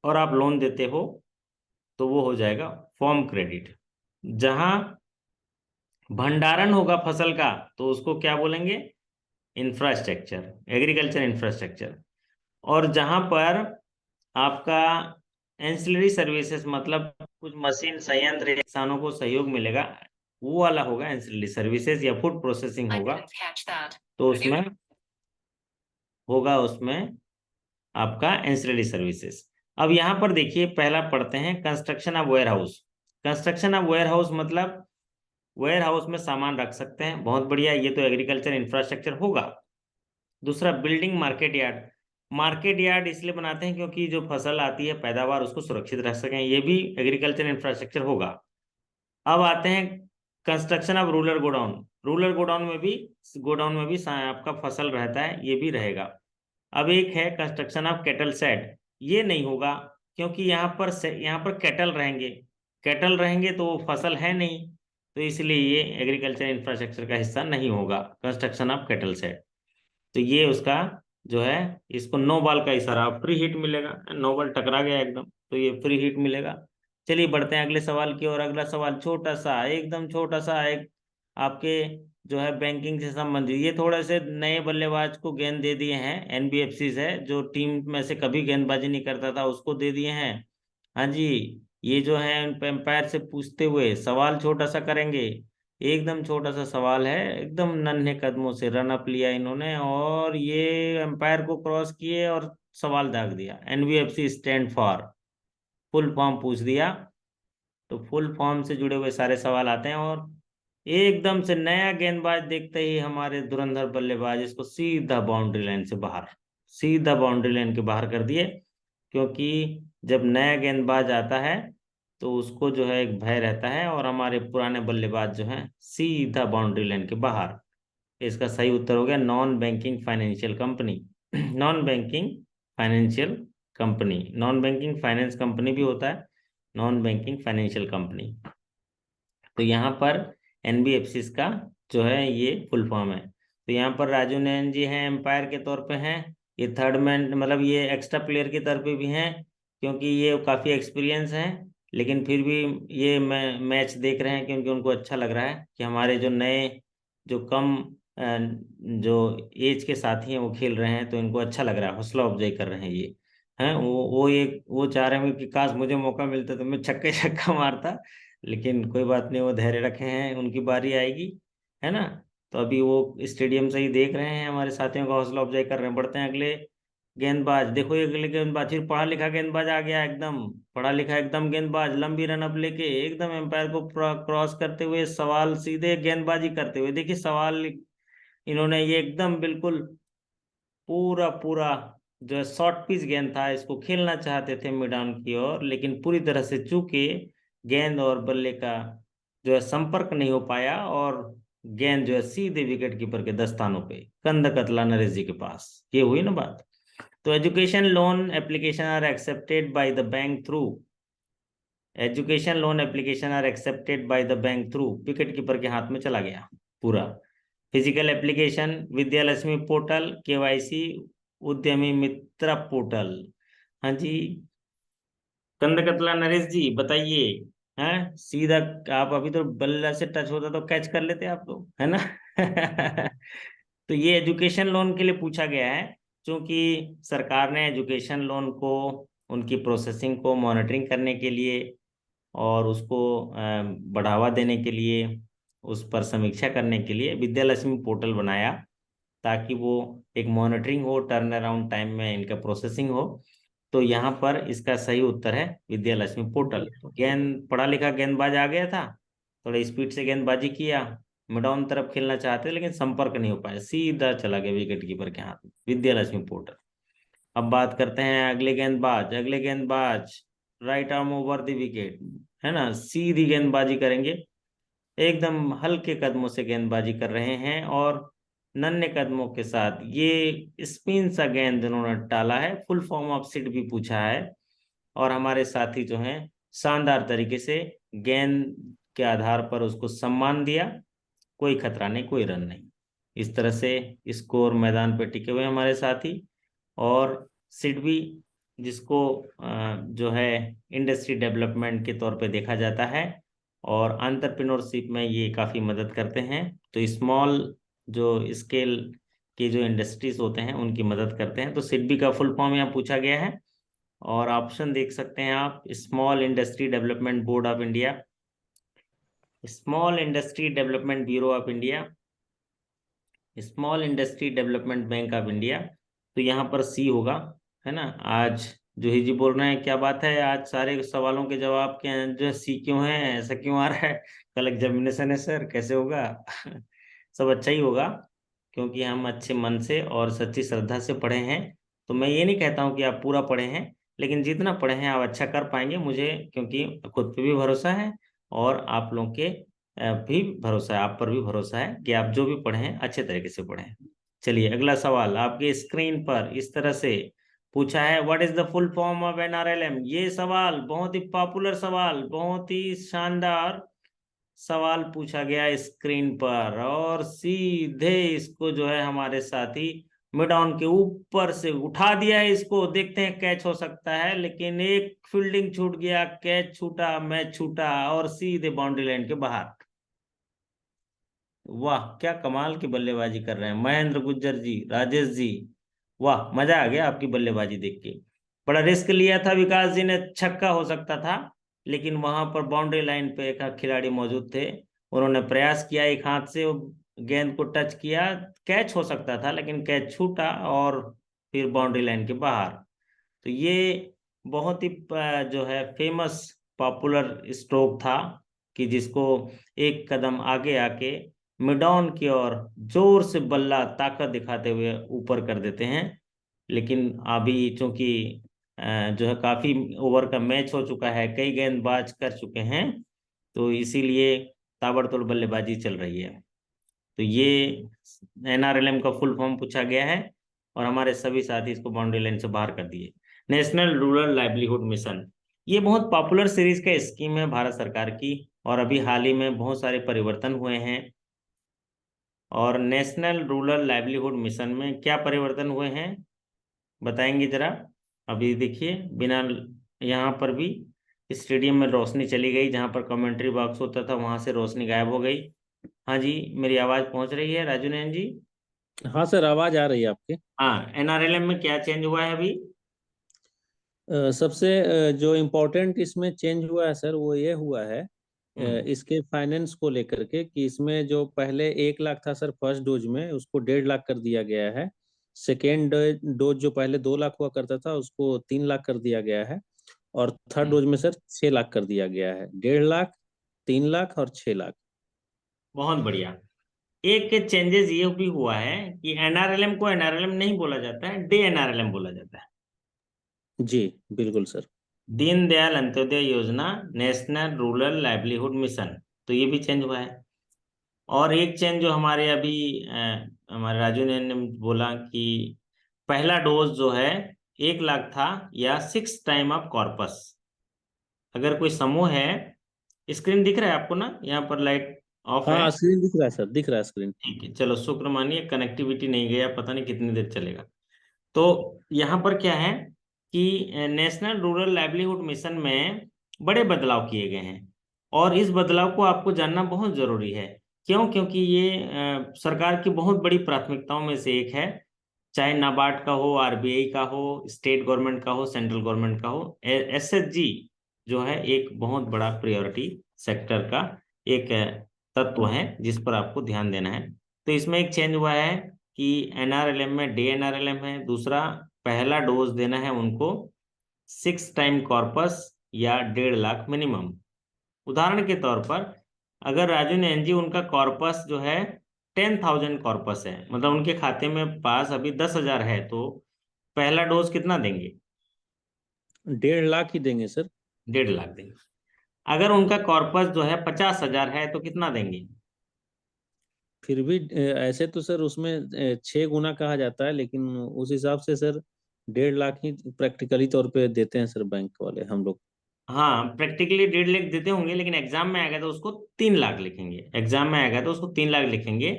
और आप लोन देते हो तो वो हो जाएगा फॉर्म क्रेडिट। जहां भंडारण होगा फसल का तो उसको क्या बोलेंगे? Infrastructure, agriculture infrastructure. और जहां पर आपका एंसिलरी सर्विसेज, मतलब कुछ मशीन संयंत्र या किसानों को सहयोग मिलेगा, वो वाला होगा एंसिलरी सर्विसेज या फूड प्रोसेसिंग होगा। तो उसमें आपका एंसिलरी सर्विसेज। अब यहाँ पर देखिए, पहला पढ़ते हैं construction of warehouse. Construction of warehouse मतलब वेयर हाउस में सामान रख सकते हैं, बहुत बढ़िया, ये तो एग्रीकल्चर इंफ्रास्ट्रक्चर होगा। दूसरा building market yard, market yard इसलिए बनाते हैं क्योंकि जो फसल आती है पैदावार उसको सुरक्षित रख सकें, ये भी एग्रीकल्चर इंफ्रास्ट्रक्चर होगा। अब आते हैं construction of rural godown, rural godown में भी आपका फसल रहता है, ये भी रहेगा। अब एक है कंस्ट्रक्शन ऑफ कैटल शेड, ये नहीं होगा क्योंकि यहाँ पर कैटल रहेंगे तो वो फसल है नहीं, तो इसलिए ये एग्रीकल्चर इंफ्रास्ट्रक्चर का हिस्सा नहीं होगा कंस्ट्रक्शन ऑफ कैटल शेड। तो ये उसका जो है, इसको नो बॉल का इशारा, फ्री हिट मिलेगा, नो बॉल टकरा गया एकदम, तो ये फ्री हिट मिलेगा। चलिए बढ़ते हैं अगले सवाल की ओर। अगला सवाल छोटा सा, एकदम छोटा सा, एक आपके जो है बैंकिंग से संबंधित, ये थोड़े से नए बल्लेबाज को गेंद दे दिए हैं। एनबीएफसी है जो टीम में से कभी गेंदबाजी नहीं करता था उसको दे दिए हैं। हाँ जी, ये जो है एम्पायर से पूछते हुए सवाल छोटा सा करेंगे, एकदम छोटा सा सवाल है, एकदम नन्हे कदमों से रन अप लिया इन्होंने और ये एम्पायर को क्रॉस किए और सवाल दाग दिया। NBFC stand for, full form पूछ दिया। तो फुल फॉर्म से जुड़े हुए सारे सवाल आते हैं और एकदम से नया गेंदबाज देखते ही हमारे धुरंधर बल्लेबाज इसको सीधा बाउंड्री लाइन से बाहर, सीधा बाउंड्री लाइन के बाहर कर दिए। क्योंकि जब नया गेंदबाज आता है तो उसको जो है एक भय रहता है और हमारे पुराने बल्लेबाज जो हैं सीधा बाउंड्री लाइन के बाहर। इसका सही उत्तर हो गया non banking financial company. Non banking financial company, non banking finance company भी होता है, नॉन बैंकिंग फाइनेंशियल कंपनी। तो यहाँ पर एनबीएफसी का जो है ये फुल फॉर्म है। तो यहाँ पर राजू नयन जी हैं एम्पायर के तौर पे हैं, ये थर्ड मैन मतलब ये एक्स्ट्रा प्लेयर के तौर पे भी हैं क्योंकि ये काफ़ी एक्सपीरियंस हैं। लेकिन फिर भी ये मैच देख रहे हैं क्योंकि उनको अच्छा लग रहा है कि हमारे जो नए जो कम जो एज के साथी हैं वो खेल रहे हैं, तो इनको अच्छा लग रहा है, हौसला अफजाई कर रहे हैं ये हैं। वो चाह रहे हैं कि काश मुझे मौका मिलता तो मैं छक्का मारता, लेकिन कोई बात नहीं, वो धैर्य रखे हैं, उनकी बारी आएगी, है ना। तो अभी वो स्टेडियम से ही देख रहे हैं, हमारे साथियों का हौसला अफजाई कर रहे हैं। बढ़ते हैं अगले गेंदबाज, देखो ये अगले गेंदबाज फिर पढ़ा लिखा गेंदबाज आ गया, एकदम पढ़ा लिखा एकदम गेंदबाज, लंबी रन अप लेके एकदम एम्पायर को क्रॉस करते हुए सवाल सीधे गेंदबाजी करते हुए। देखिए सवाल इन्होंने ये एकदम बिल्कुल पूरा पूरा जो है शॉर्ट पिच गेंद था, इसको खेलना चाहते थे मिड ऑन की ओर, लेकिन पूरी तरह से चूके गेंद और बल्ले का जो है संपर्क नहीं हो पाया और गेंद जो है सीधे विकेट कीपर के दस्तानों पे कंदकतला नरेश जी के पास। ये हुई ना बात। तो education loan application are accepted by the bank through, education loan application are accepted by the bank through, wicket keeper के हाथ में चला गया पूरा। Physical application Vidya Lakshmi portal, KYC Udyami Mitra portal. हाँ जी, कंदकतला नरेश जी बताइए। हैं सीधा, आप अभी तो बल्ला से टच होता तो कैच कर लेते आप लोग, है ना। तो ये एजुकेशन लोन के लिए पूछा गया है क्योंकि सरकार ने एजुकेशन लोन को उनकी प्रोसेसिंग को मॉनिटरिंग करने के लिए और उसको बढ़ावा देने के लिए, उस पर समीक्षा करने के लिए विद्या लक्ष्मी पोर्टल बनाया ताकि वो एक मॉनिटरिंग हो, टर्न अराउंड टाइम में इनका प्रोसेसिंग हो। तो यहाँ पर इसका सही उत्तर है विद्या लक्ष्मी पोर्टल। गेंद पढ़ा लिखा गेंदबाज आ गया था, थोड़ा स्पीड से गेंदबाजी किया, मिड ऑन तरफ खेलना चाहते लेकिन संपर्क नहीं हो पाया, सीधा चला गया विकेट कीपर के हाथ में, विद्या लक्ष्मी पोर्टल। अब बात करते हैं अगले गेंदबाज। अगले गेंदबाज right arm over the wicket, है ना, सीधी गेंदबाजी करेंगे, एकदम हल्के कदमों से गेंदबाजी कर रहे हैं और नन्हे कदमों के साथ ये स्पिन सा गेंद उन्होंने डाला है। फुल फॉर्म ऑफ सिट भी पूछा है और हमारे साथी जो हैं शानदार तरीके से गेंद के आधार पर उसको सम्मान दिया, कोई खतरा नहीं, कोई रन नहीं। इस तरह से स्कोर मैदान पे टिके हुए हमारे साथी। और सिट भी जिसको जो है इंडस्ट्री डेवलपमेंट के तौर पे देखा जाता है और एंटरप्रेन्योरशिप में ये काफ़ी मदद करते हैं। तो स्मॉल जो स्केल के जो इंडस्ट्रीज होते हैं उनकी मदद करते हैं। तो सिडबी का फुल फॉर्म यहाँ पूछा गया है और ऑप्शन देख सकते हैं आप, small industry development board of India, small industry development bureau of India, small industry development bank of India. तो यहाँ पर सी होगा, है ना। आज जूही जी बोल रहे हैं क्या बात है, आज सारे सवालों के जवाब के जो है सी क्यों है, ऐसा क्यों आ रहा है, कल एग्जामिनेशन है सर, कैसे होगा। सब अच्छा ही होगा क्योंकि हम अच्छे मन से और सच्ची श्रद्धा से पढ़े हैं। तो मैं ये नहीं कहता हूँ कि आप पूरा पढ़े हैं, लेकिन जितना पढ़े हैं आप अच्छा कर पाएंगे मुझे, क्योंकि खुद पे भी भरोसा है और आप लोगों के भी भरोसा है, आप पर भी भरोसा है कि आप जो भी पढ़े हैं अच्छे तरीके से पढ़े हैं। चलिए अगला सवाल आपके स्क्रीन पर इस तरह से पूछा है, what is the full form of NRLM. ये सवाल बहुत ही पॉपुलर सवाल, बहुत ही शानदार सवाल पूछा गया स्क्रीन पर और सीधे इसको जो है हमारे साथी मिड ऑन के ऊपर से उठा दिया है। इसको देखते हैं कैच हो सकता है, लेकिन एक फील्डिंग छूट गया, कैच छूटा, मैच छूटा और सीधे बाउंड्री लाइन के बाहर। वाह, क्या कमाल की बल्लेबाजी कर रहे हैं महेंद्र गुज्जर जी, राजेश जी। वाह, मजा आ गया आपकी बल्लेबाजी देख के। बड़ा रिस्क लिया था विकास जी ने, छक्का हो सकता था, लेकिन वहां पर बाउंड्री लाइन पे एक खिलाड़ी मौजूद थे, उन्होंने प्रयास किया, एक हाथ से वो गेंद को टच किया, कैच हो सकता था लेकिन कैच छूटा और फिर बाउंड्री लाइन के बाहर। तो ये बहुत ही जो है फेमस पॉपुलर स्ट्रोक था कि जिसको एक कदम आगे आके मिडॉन की ओर जोर से बल्ला ताकत दिखाते हुए ऊपर कर देते हैं। लेकिन अभी चूंकि जो है काफी ओवर का मैच हो चुका है, कई गेंदबाज कर चुके हैं, तो इसीलिए ताबड़तोड़ बल्लेबाजी चल रही है। तो ये एनआरएलएम का फुल फॉर्म पूछा गया है और हमारे सभी साथी इसको बाउंड्री लाइन से बाहर कर दिए। नेशनल रूरल लाइवलीहुड मिशन, ये बहुत पॉपुलर सीरीज का स्कीम है भारत सरकार की, और अभी हाल ही में बहुत सारे परिवर्तन हुए हैं। और नेशनल रूरल लाइवलीहुड मिशन में क्या परिवर्तन हुए हैं बताएंगे जरा। अभी देखिए, बिना यहाँ पर भी स्टेडियम में रोशनी चली गई, जहाँ पर कमेंट्री बॉक्स होता था वहां से रोशनी गायब हो गई। हाँ जी, मेरी आवाज पहुंच रही है राजू नैन जी? हाँ सर, आवाज आ रही है आपकी। हाँ, एनआरएलएम में क्या चेंज हुआ है अभी? सबसे जो इम्पोर्टेंट इसमें चेंज हुआ है सर, वो ये हुआ है हम्म। इसके फाइनेंस को लेकर के, कि इसमें जो पहले 1 लाख था सर फर्स्ट डोज में, उसको 1.5 लाख कर दिया गया है। सेकेंड डोज जो पहले 2 लाख हुआ करता था, उसको 3 लाख कर दिया गया है। और थर्ड डोज में सर 6 लाख कर दिया गया है। 1.5 लाख, 3 लाख और 6 लाख। बहुत बढ़िया। एक चेंजेस ये भी हुआ है कि एनआरएलएम को एनआरएलएम नहीं बोला जाता है, डे एनआरएलएम बोला जाता है। जी बिल्कुल सर। दीनदयाल अंत्योदय योजना, नेशनल रूरल लाइवलीहुड मिशन, तो ये भी चेंज हुआ है। और एक चेंज जो हमारे अभी हमारे राजू ने बोला कि पहला डोज जो है 1 लाख था, या 6 टाइम ऑफ कॉर्पस। अगर कोई समूह है, स्क्रीन दिख रहा है आपको ना, यहाँ पर लाइट ऑफ है? हाँ स्क्रीन दिख रहा है सर, दिख रहा है स्क्रीन। ठीक है, चलो शुक्र मानिए कनेक्टिविटी नहीं गया, पता नहीं कितनी देर चलेगा। तो यहाँ पर क्या है कि नेशनल रूरल लाइवलीहुड मिशन में बड़े बदलाव किए गए हैं, और इस बदलाव को आपको जानना बहुत जरूरी है। क्यों? क्योंकि ये सरकार की बहुत बड़ी प्राथमिकताओं में से एक है। चाहे नाबार्ड का हो, आरबीआई का हो, स्टेट गवर्नमेंट का हो, सेंट्रल गवर्नमेंट का हो, एसएचजी जो है एक बहुत बड़ा प्रायोरिटी सेक्टर का एक तत्व है जिस पर आपको ध्यान देना है। तो इसमें एक चेंज हुआ है कि एनआरएलएम में डे एनआरएलएम है। दूसरा, पहला डोज देना है उनको 6 टाइम कॉर्पस या 1.5 लाख मिनिमम। उदाहरण के तौर पर, अगर राजू ने एनजी उनका कॉर्पस जो है 10,000 कॉर्पस है, मतलब उनके खाते में पास अभी 10,000 है, तो पहला डोज कितना देंगे? 1.5 लाख ही देंगे सर। 1.5 लाख देंगे। अगर उनका कॉर्पस जो है 50,000 है तो कितना देंगे? फिर भी ऐसे तो सर उसमें 6 गुना कहा जाता है, लेकिन उस हिसाब से सर 1.5 लाख ही प्रैक्टिकली तौर पे देते हैं सर बैंक वाले हम लोग। हाँ, प्रैक्टिकली 1.5 लाख देते होंगे, लेकिन एग्जाम में आएगा तो उसको 3 लाख लिखेंगे। एग्जाम में आएगा तो उसको 3 लाख लिखेंगे।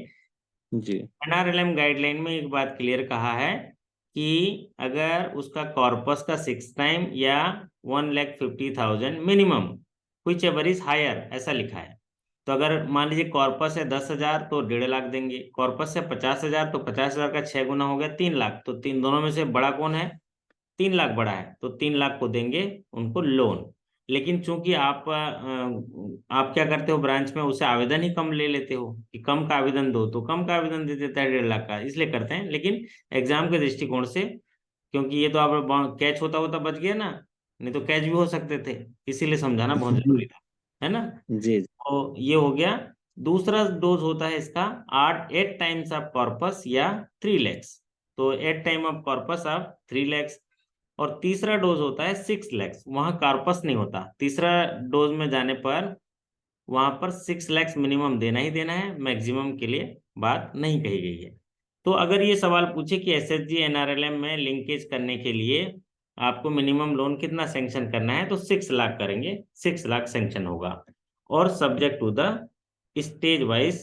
जी। एनआरएलएम गाइडलाइन में एक बात क्लियर कहा है कि अगर उसका कॉर्पस का 6 टाइम या 1,50,000 minimum, whichever is higher, ऐसा लिखा है। तो अगर मान लीजिए कॉर्पस है 10,000 तो 1.5 लाख देंगे, कॉर्पस है 50,000 तो 50,000 का 6 गुना हो गया 3 लाख। तो तीन दोनों में से बड़ा कौन है? 3 लाख बड़ा है, तो 3 लाख को देंगे उनको लोन। लेकिन चूंकि आप क्या करते हो ब्रांच में, उसे आवेदन ही कम ले लेते हो कि कम का आवेदन दो, तो कम का आवेदन दे देता है 1.5 लाख का, इसलिए करते हैं। लेकिन एग्जाम के दृष्टिकोण से, क्योंकि ये तो आप कैच होता होता बच गया ना, नहीं तो कैच भी हो सकते थे, इसीलिए समझाना बहुत जरूरी था, है ना? जी। तो ये हो गया। दूसरा डोज होता है इसका 8 टाइम्स ऑफ कॉर्पस या 3 लैक्स। तो 8 time of corpus of 3 lakhs. और तीसरा डोज होता है 6 लैक्स, वहां कॉर्पस नहीं होता। तीसरा डोज में जाने पर वहां पर 6 लैक्स मिनिमम देना ही देना है, मैक्सिमम के लिए बात नहीं कही गई है। तो अगर ये सवाल पूछे कि एसएचजी एनआरएलएम में लिंकेज करने के लिए आपको मिनिमम लोन कितना सैंक्शन करना है, तो 6 लाख करेंगे, 6 लाख सैंक्शन होगा। और subject to the stage wise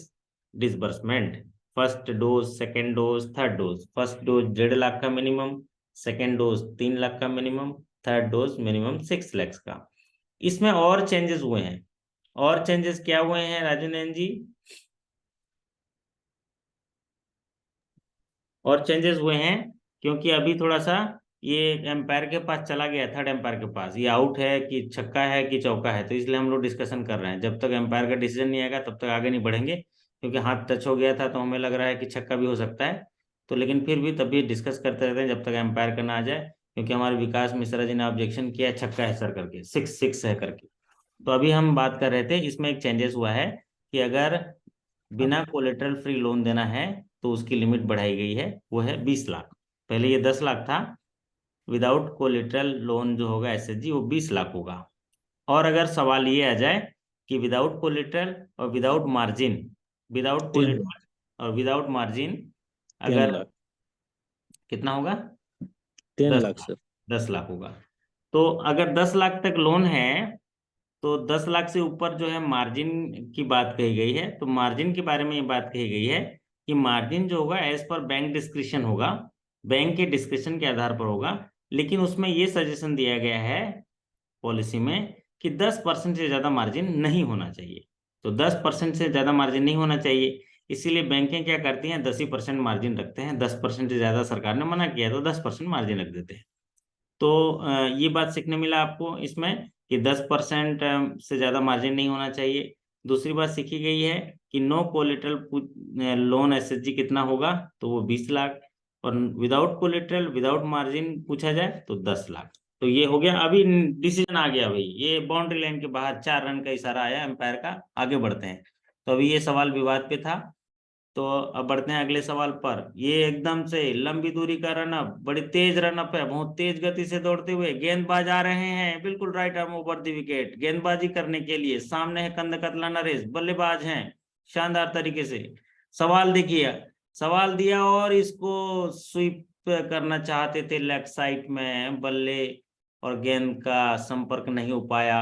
disbursement, first dose, second dose, third dose. First dose 1.5 lakh का मिनिमम, सेकेंड डोज 3 लाख का minimum, third dose minimum 6 lakhs का। इसमें और चेंजेस हुए हैं। और चेंजेस क्या हुए हैं राजू नैन जी? और चेंजेस हुए हैं क्योंकि अभी थोड़ा सा ये एम्पायर के पास चला गया, थर्ड एम्पायर के पास। ये आउट है कि छक्का है कि चौका है, तो इसलिए हम लोग डिस्कशन कर रहे हैं। जब तक एम्पायर का डिसीजन नहीं आएगा तब तक आगे नहीं बढ़ेंगे, क्योंकि हाथ टच हो गया था तो हमें लग रहा है कि छक्का भी हो सकता है। तो लेकिन फिर भी तभी डिस्कस करते रहते हैं जब तक एम्पायर का ना आ जाए, क्योंकि हमारे विकास मिश्रा जी ने ऑब्जेक्शन किया छक्का है सर करके, 6-6 है करके। तो अभी हम बात कर रहे थे, इसमें एक चेंजेस हुआ है कि अगर बिना कोलेटरल फ्री लोन देना है तो उसकी लिमिट बढ़ाई गई है, वो है 20 लाख। पहले ये 10 लाख था। विदाउट कोलेटरल लोन जो होगा एसएचजी वो 20 लाख होगा। और अगर सवाल ये आ जाए कि विदाउट कोलेटरल और without margin, without 10 lakh collateral और विदाउट मार्जिन 10 अगर लाख कितना होगा? 10 10 लाख लाख। सर। 10 लाख होगा। तो अगर 10 लाख तक लोन है तो 10 लाख से ऊपर जो है मार्जिन की बात कही गई है। तो मार्जिन के बारे में ये बात कही गई है कि मार्जिन जो होगा एज पर बैंक डिस्क्रिप्शन होगा, बैंक के डिस्क्रिप्शन के आधार पर होगा। लेकिन उसमें ये सजेशन दिया गया है पॉलिसी में कि 10% से ज़्यादा मार्जिन नहीं होना चाहिए। तो 10% से ज़्यादा मार्जिन नहीं होना चाहिए, इसीलिए बैंकें क्या करती हैं, 10% मार्जिन रखते हैं। 10% से ज़्यादा सरकार ने मना किया तो 10% मार्जिन रख देते हैं। तो ये बात सीखने मिला आपको इसमें कि 10% से ज़्यादा मार्जिन नहीं होना चाहिए। दूसरी बात सीखी गई है कि नो कोलेटरल लोन एसएचजी कितना होगा, तो वो 20 लाख। और विदाउट कोलेटरल विदाउट मार्जिन पूछा जाए तो 10 लाख। तो ये हो गया, अभी डिसीजन आ गया भाई, ये बाउंड्री लाइन के बाहर 4 रन का इशारा आया एम्पायर का, आगे बढ़ते हैं। तो अभी ये सवाल विवाद पे था। तो अब बढ़ते हैं अगले सवाल पर। ये एकदम से लंबी दूरी का रनअप, बड़ी तेज रनअप है, बहुत तेज गति से दौड़ते हुए गेंदबाज आ रहे हैं, बिल्कुल right arm over the wicket गेंदबाजी करने के लिए। सामने है कंदकतला नरेश, बल्लेबाज हैं शानदार तरीके से। सवाल देखिए, सवाल दिया और इसको स्वीप करना चाहते थे लेग साइड में, बल्ले और गेंद का संपर्क नहीं हो पाया।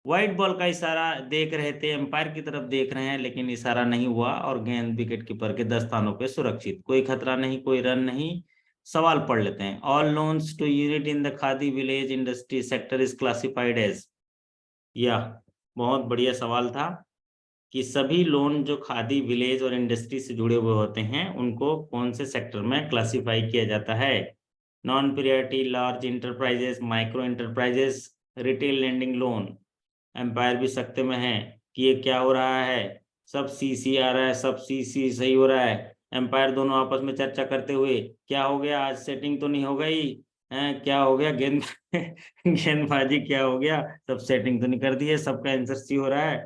व्हाइट बॉल का इशारा देख रहे थे, एम्पायर की तरफ देख रहे हैं, लेकिन इशारा नहीं हुआ और गेंद विकेट कीपर के 10 स्थानों पे सुरक्षित, कोई खतरा नहीं, कोई रन नहीं। सवाल पढ़ लेते हैं। All loans to unit in the Khadi village industry sector is classified as. यह बहुत बढ़िया सवाल था कि सभी लोन जो खादी विलेज और इंडस्ट्री से जुड़े हुए होते हैं उनको कौन से सेक्टर में क्लासिफाई किया जाता है। Non priority, large enterprises, micro enterprises, retail lending loan. Umpire भी सकते में है कि ये क्या हो रहा है, सब सी आ रहा है, सब सी सही हो रहा है। एम्पायर दोनों आपस में चर्चा करते हुए, क्या हो गया आज, सेटिंग तो नहीं हो गई है, क्या हो गया गेंद गेंदबाजी क्या हो गया, सब सेटिंग तो नहीं कर दी है, सबका आंसर सी हो रहा है,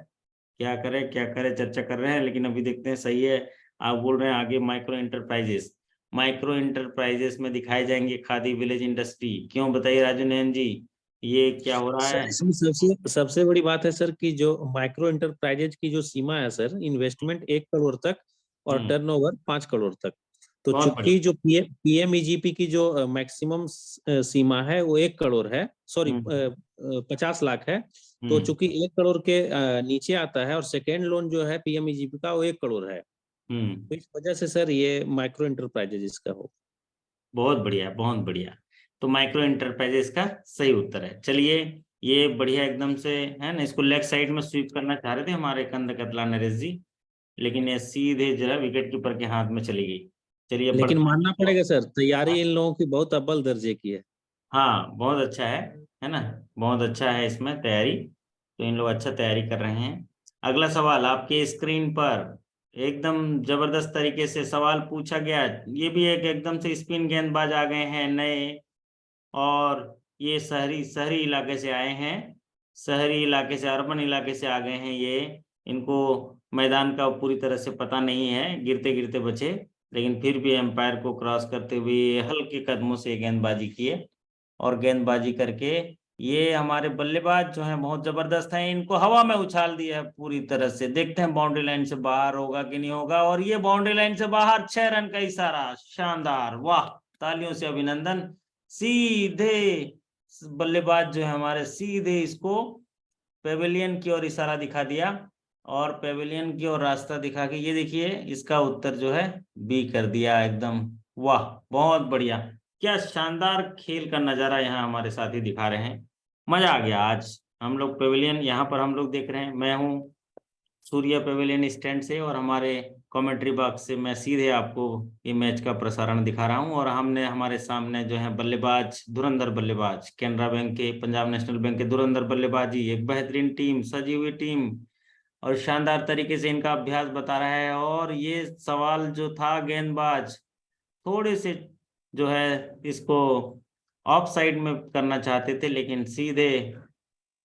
क्या करे क्या करे, चर्चा कर रहे हैं। लेकिन अभी देखते हैं सही है। आप बोल रहे हैं आगे माइक्रो इंटरप्राइजेस, माइक्रो इंटरप्राइजेस में दिखाए जाएंगे खादी विलेज इंडस्ट्री। क्यों बताइए राजू नयन जी, ये क्या हो रहा सर है? इसमें सबसे सबसे बड़ी बात है सर कि जो माइक्रो इंटरप्राइजेज की जो सीमा है सर, इन्वेस्टमेंट 1 करोड़ तक और टर्नओवर 5 करोड़ तक। तो बहुत चूंकि बढ़िया। जो पीएमईजीपी की जो मैक्सिमम सीमा है वो 1 करोड़ है, सॉरी हम्म 50 लाख है। तो हम्म चूंकि 1 करोड़ के नीचे आता है और सेकेंड लोन जो है पीएमईजीपी का वो 1 करोड़ है, हम्म तो इस वजह से सर ये माइक्रो इंटरप्राइजेज इसका हो। बहुत बढ़िया बहुत बढ़िया। तो माइक्रो इंटरप्राइजेस का सही उत्तर है। चलिए, ये बढ़िया एकदम से है ना। इसको लेग साइड में स्वीप करना चाह रहे थे हमारे कंदकतला नरेश जी, लेकिन ये सीधे जो है विकेट कीपर के हाथ में चली गई। चलिए अब लेकिन बढ़ते मानना हैं। पड़ेगा सर, तैयारी इन लोगों की बहुत अव्वल दर्जे की है। हाँ बहुत अच्छा है ना, बहुत अच्छा है इसमें तैयारी। तो इन लोग अच्छा तैयारी कर रहे हैं। अगला सवाल आपके स्क्रीन पर एकदम जबरदस्त तरीके से सवाल पूछा गया। ये भी एक एकदम से स्पिन गेंदबाज आ गए हैं नए, और ये शहरी शहरी इलाके से आए हैं, शहरी इलाके से, अर्बन इलाके से आ गए हैं ये। इनको मैदान का पूरी तरह से पता नहीं है, गिरते गिरते बचे, लेकिन फिर भी एम्पायर को क्रॉस करते हुए हल्के कदमों से गेंदबाजी किए। और गेंदबाजी करके ये हमारे बल्लेबाज जो हैं बहुत जबरदस्त हैं, इनको हवा में उछाल दिया है पूरी तरह से। देखते हैं बाउंड्री लाइन से बाहर होगा कि नहीं होगा। और ये बाउंड्री लाइन से बाहर, 6 रन का इशारा, शानदार, वाह, तालियों से अभिनंदन। सीधे बल्लेबाज जो है हमारे सीधे इसको पेविलियन की ओर इशारा दिखा दिया, और पेविलियन की ओर रास्ता दिखा के ये देखिए इसका उत्तर जो है बी कर दिया एकदम। वाह बहुत बढ़िया, क्या शानदार खेल का नजारा यहाँ हमारे साथी दिखा रहे हैं। मजा आ गया आज। हम लोग पेविलियन यहाँ पर हम लोग देख रहे हैं, मैं हूँ सूर्या पेवेलियन स्टैंड से और हमारे कमेंट्री बॉक्स से मैं सीधे आपको ये मैच का प्रसारण दिखा रहा हूं। और हमने हमारे सामने जो है बल्लेबाज, धुरंधर बल्लेबाज, कैनरा बैंक के, पंजाब नेशनल बैंक के धुरंधर बल्लेबाजी, एक बेहतरीन टीम, सजी हुई टीम, और शानदार तरीके से इनका अभ्यास बता रहा है। और ये सवाल जो था, गेंदबाज थोड़े से जो है इसको ऑफ साइड में करना चाहते थे, लेकिन सीधे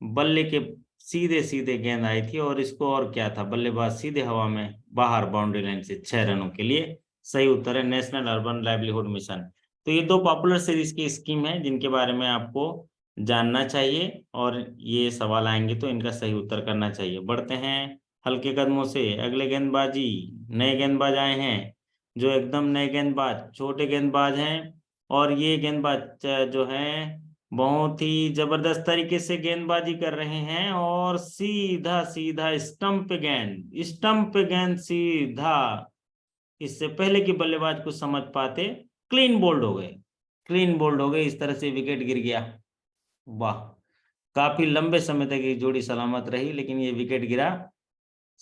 बल्ले के सीधे सीधे गेंद आई थी और इसको, और क्या था, बल्लेबाज सीधे हवा में बाहर बाउंड्री लाइन से 6 रनों के लिए। सही उत्तर है नेशनल अर्बन लाइवलीहुड मिशन। तो ये 2 पॉपुलर सीरीज की स्कीम है जिनके बारे में आपको जानना चाहिए, और ये सवाल आएंगे तो इनका सही उत्तर करना चाहिए। बढ़ते हैं हल्के कदमों से अगले गेंदबाजी। नए गेंदबाज आए हैं, जो एकदम नए गेंदबाज, छोटे गेंदबाज हैं, और ये गेंदबाज जो हैं बहुत ही जबरदस्त तरीके से गेंदबाजी कर रहे हैं, और सीधा सीधा स्टंप पे गेंद, स्टंप पे गेंद सीधा। इससे पहले कि बल्लेबाज को समझ पाते, क्लीन बोल्ड हो गए, क्लीन बोल्ड हो गए। इस तरह से विकेट गिर गया। वाह, काफी लंबे समय तक ये जोड़ी सलामत रही, लेकिन ये विकेट गिरा,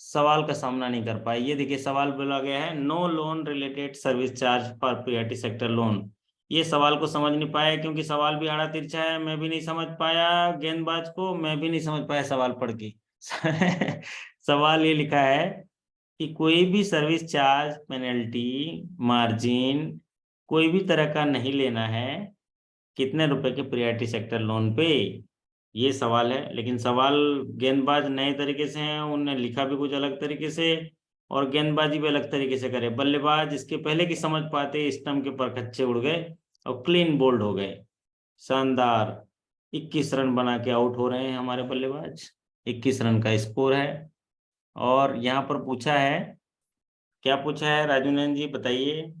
सवाल का सामना नहीं कर पाई। ये देखिए सवाल बोला गया है, no loan related service charge for priority sector loan. ये सवाल को समझ नहीं पाया, क्योंकि सवाल भी आड़ा तिरछा है। मैं भी नहीं समझ पाया गेंदबाज को, मैं भी नहीं समझ पाया सवाल पढ़ के। सवाल ये लिखा है कि कोई भी सर्विस चार्ज, पेनल्टी, मार्जिन कोई भी तरह का नहीं लेना है कितने रुपए के प्रायोरिटी सेक्टर लोन पे, ये सवाल है। लेकिन सवाल गेंदबाज नए तरीके से हैं, उन्होंने लिखा भी कुछ अलग तरीके से और गेंदबाजी भी अलग तरीके से करे। बल्लेबाज इसके पहले की समझ पाते, स्टंप के परखच्चे उड़ गए और क्लीन बोल्ड हो गए। शानदार, 21 रन बना के आउट हो रहे हैं हमारे बल्लेबाज। 21 रन का स्कोर है। और यहाँ पर पूछा है, क्या पूछा है राजू नंदन जी, बताइए।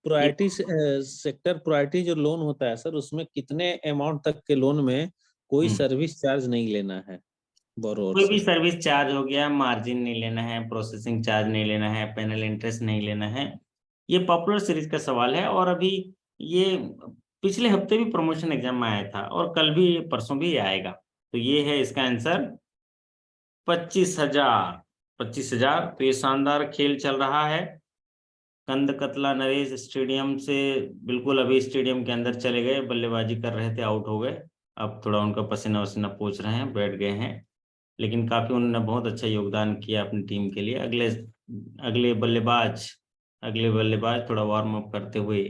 प्रायोरिटी सेक्टर प्रायोरिटी जो लोन होता है सर, उसमें कितने अमाउंट तक के लोन में कोई सर्विस चार्ज नहीं लेना है बोरोवर कोई से? भी सर्विस चार्ज हो गया, मार्जिन नहीं लेना है, प्रोसेसिंग चार्ज नहीं लेना है, पेनल इंटरेस्ट नहीं लेना है। ये पॉपुलर सीरीज का सवाल है, और अभी ये पिछले हफ्ते भी प्रमोशन एग्जाम में आया था, और कल भी, परसों भी आएगा। तो ये है इसका आंसर 25,000। 25,000। तो ये शानदार खेल चल रहा है। कंदकतला नरेश स्टेडियम से बिल्कुल अभी स्टेडियम के अंदर चले गए, बल्लेबाजी कर रहे थे, आउट हो गए। अब थोड़ा उनका पसीना वसीना पोंछ रहे हैं, बैठ गए हैं, लेकिन काफी उन्होंने बहुत अच्छा योगदान किया अपनी टीम के लिए। अगले अगले बल्लेबाज अगले बल्लेबाज थोड़ा वार्म अप करते हुए।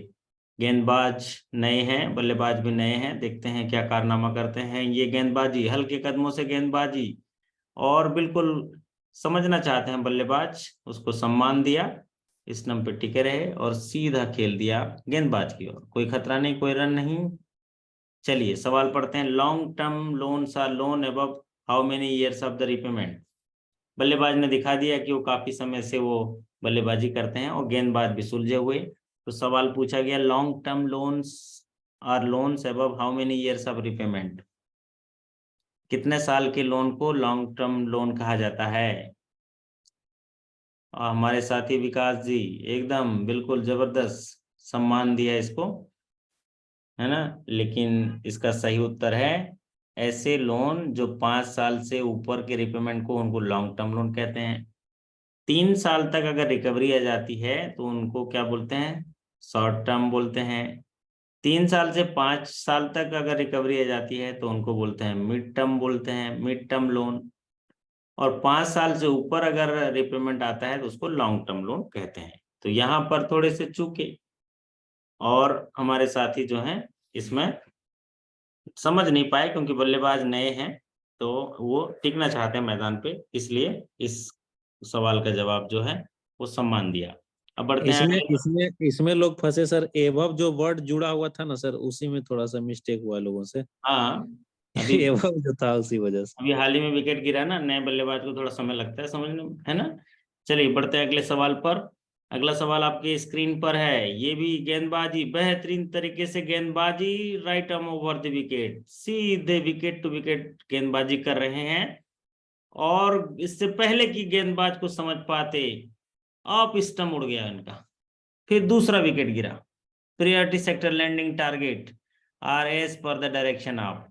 गेंदबाज नए हैं, बल्लेबाज भी नए हैं, देखते हैं क्या कारनामा करते हैं ये गेंदबाजी, हल्के कदमों से गेंदबाजी, और बिल्कुल समझना चाहते हैं बल्लेबाज, उसको सम्मान दिया, स्टंप पे टिके रहे और सीधा खेल दिया गेंदबाज की ओर। कोई खतरा नहीं, कोई रन नहीं। चलिए सवाल पढ़ते हैं। Long term loans are loan above how many years of the repayment. बल्लेबाज ने दिखा दिया कि वो काफी समय से वो बल्लेबाजी करते हैं, और गेंदबाज भी सुलझे हुए। तो सवाल पूछा गया, long term loans are loans above how many years of repayment. कितने साल के लोन को लॉन्ग टर्म लोन कहा जाता है। और हमारे साथी विकास जी एकदम बिल्कुल जबरदस्त सम्मान दिया इसको, है ना। लेकिन इसका सही उत्तर है, ऐसे लोन जो 5 साल से ऊपर के रिपेमेंट को उनको लॉन्ग टर्म लोन कहते हैं। 3 साल तक अगर रिकवरी आ जाती है तो उनको क्या बोलते हैं, शॉर्ट टर्म बोलते हैं। 3 साल से 5 साल तक अगर रिकवरी आ जाती है तो उनको बोलते हैं मिड टर्म, बोलते हैं मिड टर्म लोन। और 5 साल से ऊपर अगर रिपेमेंट आता है तो उसको लॉन्ग टर्म लोन कहते हैं। तो यहाँ पर थोड़े से चूके, और हमारे साथी जो हैं इसमें समझ नहीं पाए, क्योंकि बल्लेबाज नए हैं तो वो टिकना चाहते हैं मैदान पे, इसलिए इस सवाल का जवाब जो है वो सम्मान दिया। अब बढ़ते हैं इसमें अगले। इसमें इसमें लोग फंसे सर, एवब जो वर्ड जुड़ा हुआ था ना सर, उसी में थोड़ा सा मिस्टेक हुआ लोगों से। हाँ, अभी एवब जो था उसी वजह से। अभी हाल ही में विकेट गिरा ना, नए बल्लेबाज को थोड़ा समय लगता है समझने में, है ना। चलिए बढ़ते हैं अगले सवाल पर। अगला सवाल आपके स्क्रीन पर है, ये भी गेंदबाजी, बेहतरीन तरीके से गेंदबाजी, right arm over the wicket, सीधे विकेट टू विकेट गेंदबाजी कर रहे हैं। और इससे पहले कि गेंदबाज को समझ पाते, ऑफ स्टंप उड़ गया इनका, फिर दूसरा विकेट गिरा। Priority sector lending target are as per the direction of.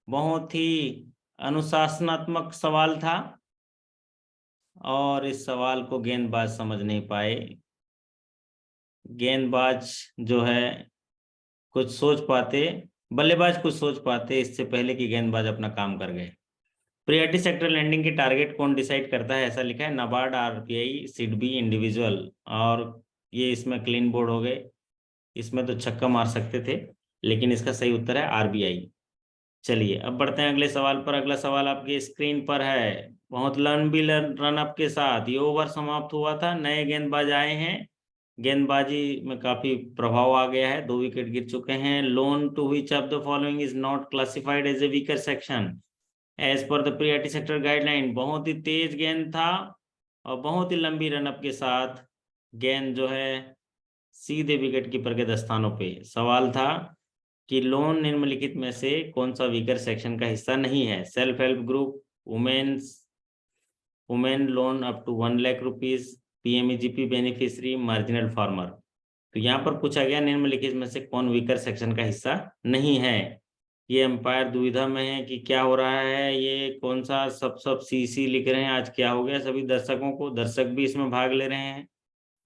बहुत ही अनुशासनात्मक सवाल था और इस सवाल को गेंदबाज समझ नहीं पाए। गेंदबाज जो है कुछ सोच पाते, बल्लेबाज कुछ सोच पाते इससे पहले कि गेंदबाज अपना काम कर गए। प्रियरिटी सेक्टर लैंडिंग की टारगेट कौन डिसाइड करता है, ऐसा लिखा है नाबार्ड, आरबीआई, सिडबी, इंडिविजुअल। और ये इसमें क्लीन बोर्ड हो गए, इसमें तो छक्का मार सकते थे, लेकिन इसका सही उत्तर है आरबीआई। चलिए अब बढ़ते हैं अगले सवाल पर। अगला सवाल आपकी स्क्रीन पर है। बहुत लंबी रन अप के साथ ये ओवर समाप्त हुआ था, नए गेंदबाज आए हैं, गेंदबाजी में काफी प्रभाव आ गया है, 2 विकेट गिर चुके हैं। Loan to which of the following is not classified as a weaker section as per the priority sector guideline. बहुत ही तेज गेंद था और बहुत ही लंबी रनअप के साथ गेंद जो है सीधे विकेट कीपर के दस्तानों पे। सवाल था कि लोन निम्नलिखित में से कौन सा वीकर सेक्शन का हिस्सा नहीं है, self help group, women loan up to 1 lakh rupees, PMEGP beneficiary, marginal farmer. तो यहाँ पर पूछा गया निम्नलिखित में से कौन वीकर सेक्शन का हिस्सा नहीं है। ये एम्पायर दुविधा में है कि क्या हो रहा है, ये कौन सा सब सीसी लिख रहे हैं, आज क्या हो गया सभी दर्शकों को, दर्शक भी इसमें भाग ले रहे हैं,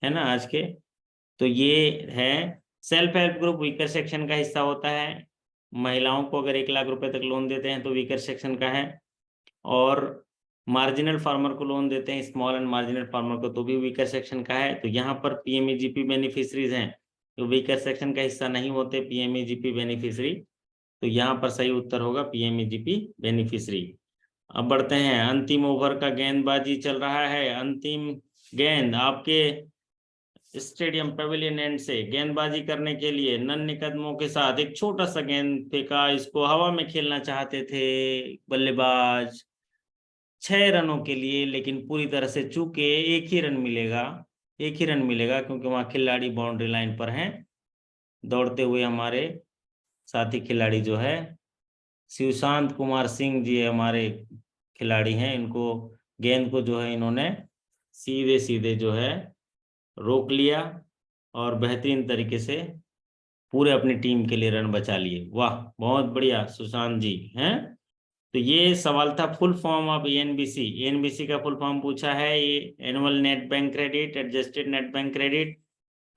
है ना आज के। तो ये है self help group weaker section का हिस्सा होता है। महिलाओं को अगर 1 लाख रुपए तक लोन देते हैं तो वीकर सेक्शन का है, और मार्जिनल फार्मर को लोन देते हैं, स्मॉल एंड मार्जिनल फार्मर को, तो भी वीकर सेक्शन का है। तो यहाँ पर पीएमईजीपी बेनिफिशरीज हैं तो वीकर सेक्शन का हिस्सा नहीं होते पीएमईजीपी बेनिफिशरी, तो यहाँ पर सही उत्तर होगा पीएमईजीपी बेनिफिशरी। अब बढ़ते हैं, अंतिम ओवर का गेंदबाजी चल रहा है। अंतिम गेंद आपके स्टेडियम पेविलियन एंड से गेंदबाजी करने के लिए नन्हे कदमों के साथ एक छोटा सा गेंद फेंका, इसको हवा में खेलना चाहते थे बल्लेबाज 6 रनों के लिए, लेकिन पूरी तरह से चूके 1 ही रन मिलेगा, 1 ही रन मिलेगा क्योंकि वहां खिलाड़ी बाउंड्री लाइन पर हैं। दौड़ते हुए हमारे साथी खिलाड़ी जो है शिवशांत कुमार सिंह जी हमारे खिलाड़ी हैं, इनको गेंद को जो है इन्होंने सीधे सीधे जो है रोक लिया और बेहतरीन तरीके से पूरे अपनी टीम के लिए रन बचा लिए। वाह बहुत बढ़िया सुशांत जी हैं। तो ये सवाल था full form of NBC. NBC का फुल फॉर्म पूछा है, ये annual net bank credit, adjusted net bank credit,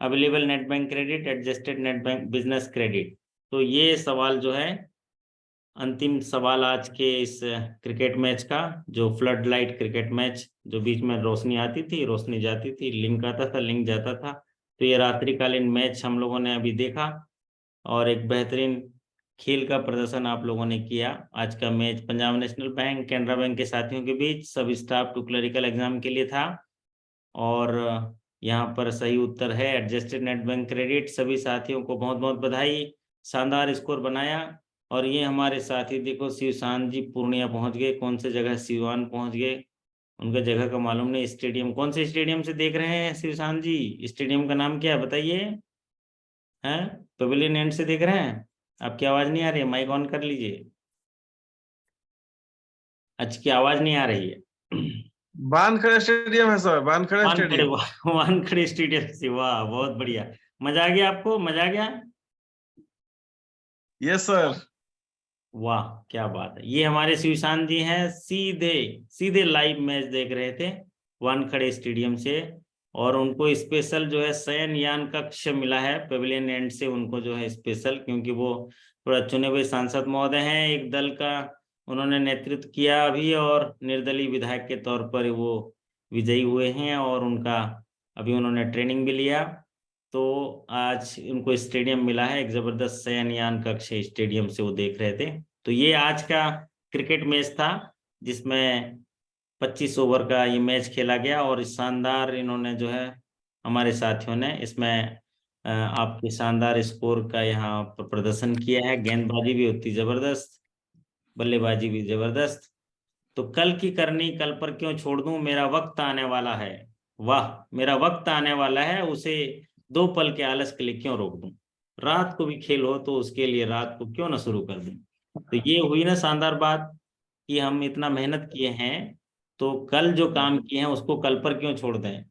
available net bank credit, adjusted net bank business credit. तो ये सवाल जो है अंतिम सवाल आज के इस क्रिकेट मैच का, जो फ्लड लाइट क्रिकेट मैच, जो बीच में रोशनी आती थी रोशनी जाती थी, लिंक आता था लिंक जाता था, तो ये रात्रिकालीन मैच हम लोगों ने अभी देखा और एक बेहतरीन खेल का प्रदर्शन आप लोगों ने किया। आज का match Punjab national bank Canara bank के साथियों के बीच सब स्टाफ टू क्लरिकल एग्जाम के लिए था और यहाँ पर सही उत्तर है एडजस्टेड नेट बैंक क्रेडिट। सभी साथियों को बहुत बहुत बधाई, शानदार स्कोर बनाया। और ये हमारे साथी देखो शिवशांत जी पूर्णिया पहुंच गए, कौन से जगह सिवान पहुंच गए, उनका जगह का मालूम नहीं। स्टेडियम कौन से स्टेडियम से देख रहे हैं शिवशांत जी, स्टेडियम का नाम क्या है बताइए, हैं पेविलियन एंड से देख रहे हैं। आपकी आवाज नहीं आ रही है, माइक ऑन कर लीजिए। अच्छा की आवाज नहीं आ रही है। वानखेड़े स्टेडियम है sir, Wankhede stadium. Wankhede stadium से, वाह बहुत बढ़िया, मजा आ गया आपको, मजा आ गया। Yes sir. वाह क्या बात है। ये हमारे शिवशांत जी हैं, सीधे सीधे लाइव मैच देख रहे थे वानखेड़े स्टेडियम से, और उनको स्पेशल जो है शयन यान कक्ष मिला है पेविलियन एंड से, उनको जो है स्पेशल, क्योंकि वो थोड़ा चुने हुए सांसद महोदय हैं, एक दल का उन्होंने नेतृत्व किया अभी और निर्दलीय विधायक के तौर पर वो विजयी हुए हैं और उनका अभी उन्होंने ट्रेनिंग भी लिया। तो आज उनको स्टेडियम मिला है, एक जबरदस्त शयनयान कक्ष स्टेडियम से वो देख रहे थे। तो ये आज का क्रिकेट मैच था जिसमें 25 ओवर का ये मैच खेला गया और शानदार इन्होंने जो है हमारे साथियों ने इसमें आपके शानदार स्कोर का यहाँ पर प्रदर्शन किया है। गेंदबाजी भी होती जबरदस्त, बल्लेबाजी भी जबरदस्त। तो कल की करनी कल पर क्यों छोड़ दूं, मेरा वक्त आने वाला है, वाह मेरा वक्त आने वाला है, उसे 2 पल के आलस के लिए क्यों रोक दूं, रात को भी खेल हो तो उसके लिए रात को क्यों ना शुरू कर दूं। तो ये हुई ना शानदार बात कि हम इतना मेहनत किए हैं तो कल जो काम किए हैं उसको कल पर क्यों छोड़ दें,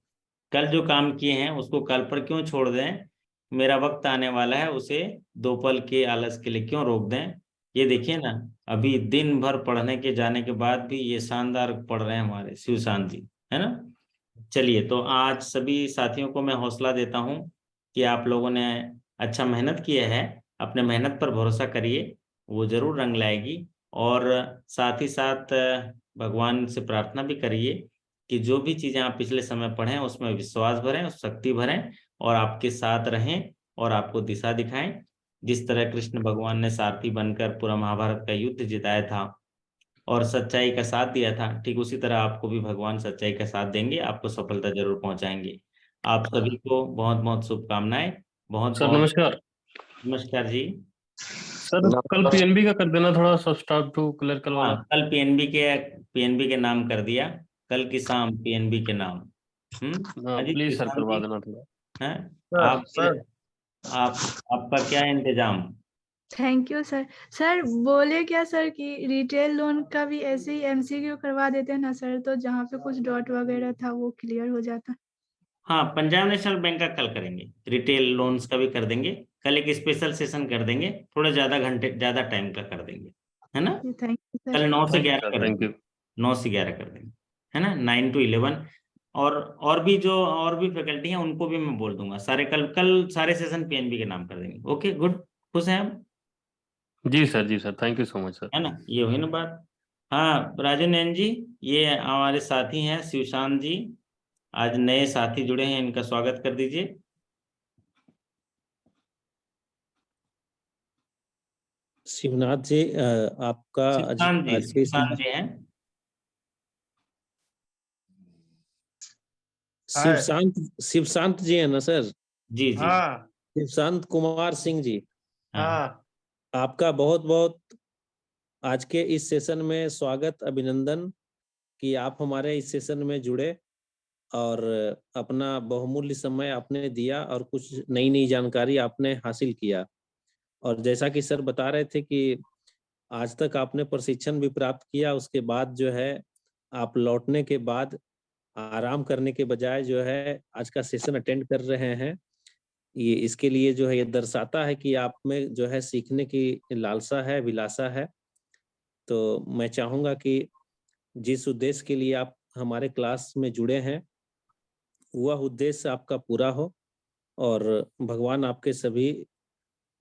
कल जो काम किए हैं उसको कल पर क्यों छोड़ दें, मेरा वक्त आने वाला है उसे 2 पल के आलस के लिए क्यों रोक दें। ये देखिए ना, अभी दिन भर पढ़ने के जाने के बाद भी ये शानदार पढ़ रहे हैं हमारे शिवशांत जी, है ना। चलिए, तो आज सभी साथियों को मैं हौसला देता हूँ कि आप लोगों ने अच्छा मेहनत किया है। अपने मेहनत पर भरोसा करिए, वो जरूर रंग लाएगी। और साथ ही साथ भगवान से प्रार्थना भी करिए कि जो भी चीज़ें आप पिछले समय पढ़ें उसमें विश्वास भरें, शक्ति भरें, और आपके साथ रहें और आपको दिशा दिखाएं। जिस तरह कृष्ण भगवान ने सारथी बनकर पूरा महाभारत का युद्ध जिताया था और सच्चाई का साथ दिया था, ठीक उसी तरह आपको भी भगवान सच्चाई का साथ देंगे, आपको सफलता जरूर पहुंचाएंगे। आप सभी को बहुत बहुत शुभकामनाएं। बहुत सर बहुत नमस्कार। नमस्कार जी। सर कल पीएनबी का कर देना थोड़ा सा स्टार्ट टू क्लरिकल हाँ, वाला। कल पीएनबी के नाम कर दिया, कल की शाम पीएनबी के नाम। हाँ अजीत प्लीज सर किसान करवा जी देना थोड़ा। हैं सर आप सर आप आपका क्या इंतजाम। Thank you sir. सर बोले क्या सर कि रिटेल लोन का भी ऐसे ही एमसीक्यू करवा देते हैं ना सर, तो जहाँ पे कुछ डॉट वगैरह था वो क्लियर हो जाता। हाँ, पंजाब नेशनल बैंक का कल करेंगे, रिटेल लोन्स का भी कर देंगे। कल एक स्पेशल सेशन कर देंगे, थोड़ा ज्यादा घंटे ज्यादा टाइम का कर देंगे, है ना। थैंक यू कल सर। 9 से थैंक यू 11 सर, कर थैंक देंगे, यू। 9 से 11 कर देंगे, है ना, 9 to 11। और भी जो और भी फैकल्टी हैं उनको भी मैं बोल दूंगा, सारे कल सारे सेशन पीएनबी के नाम कर देंगे। ओके, गुड, खुश हैं हम, जी sir, thank you so much sir. है ना, ये हुई ना बात। हाँ राजू नैन जी, ये हमारे साथी हैं शिवशांत जी, आज नए साथी जुड़े हैं, इनका स्वागत कर दीजिए। शिवनाथ जी, आपका आज आज के शिवशांत जी हैं। हाय। शिवशांत जी है ना सर? जी जी। हाँ शिवशांत कुमार सिंह जी, हाँ हाँ आपका बहुत बहुत आज के इस सेशन में स्वागत, अभिनंदन कि आप हमारे इस सेशन में जुड़े और अपना बहुमूल्य समय आपने दिया और कुछ नई नई जानकारी आपने हासिल किया। और जैसा कि सर बता रहे थे कि आज तक आपने प्रशिक्षण भी प्राप्त किया, उसके बाद जो है आप लौटने के बाद आराम करने के बजाय जो है आज का सेशन अटेंड कर रहे हैं। ये इसके लिए जो है ये दर्शाता है कि आप में जो है सीखने की लालसा है, विलासा है। तो मैं चाहूँगा कि जिस उद्देश्य के लिए आप हमारे क्लास में जुड़े हैं वह उद्देश्य आपका पूरा हो और भगवान आपके सभी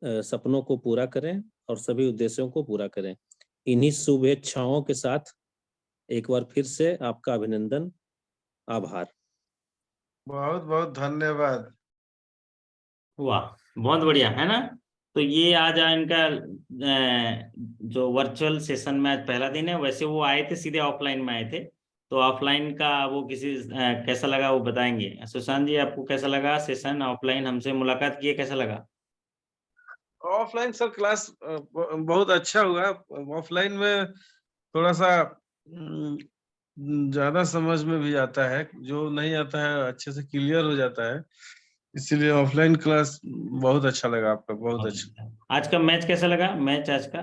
सपनों को पूरा करें और सभी उद्देश्यों को पूरा करें। इन्हीं शुभेच्छाओं के साथ एक बार फिर से आपका अभिनंदन, आभार। बहुत बहुत धन्यवाद। वाह, बहुत बढ़िया, है ना। तो ये आज इनका जो वर्चुअल सेशन में आज पहला दिन है। वैसे वो आए थे, सीधे ऑफलाइन में आए थे, तो ऑफलाइन का वो किसी कैसा लगा वो बताएंगे। सुशांत जी, आपको कैसा लगा सेशन, ऑफलाइन हमसे मुलाकात किए, कैसा लगा। ऑफलाइन सर क्लास बहुत अच्छा हुआ। ऑफलाइन में थोड़ा सा ज्यादा समझ में भी आता है, जो नहीं आता है अच्छे से क्लियर हो जाता है। इसीलिए ऑफलाइन क्लास बहुत अच्छा लगा आपका, बहुत अच्छा। आज का मैच कैसा लगा, मैच आज का।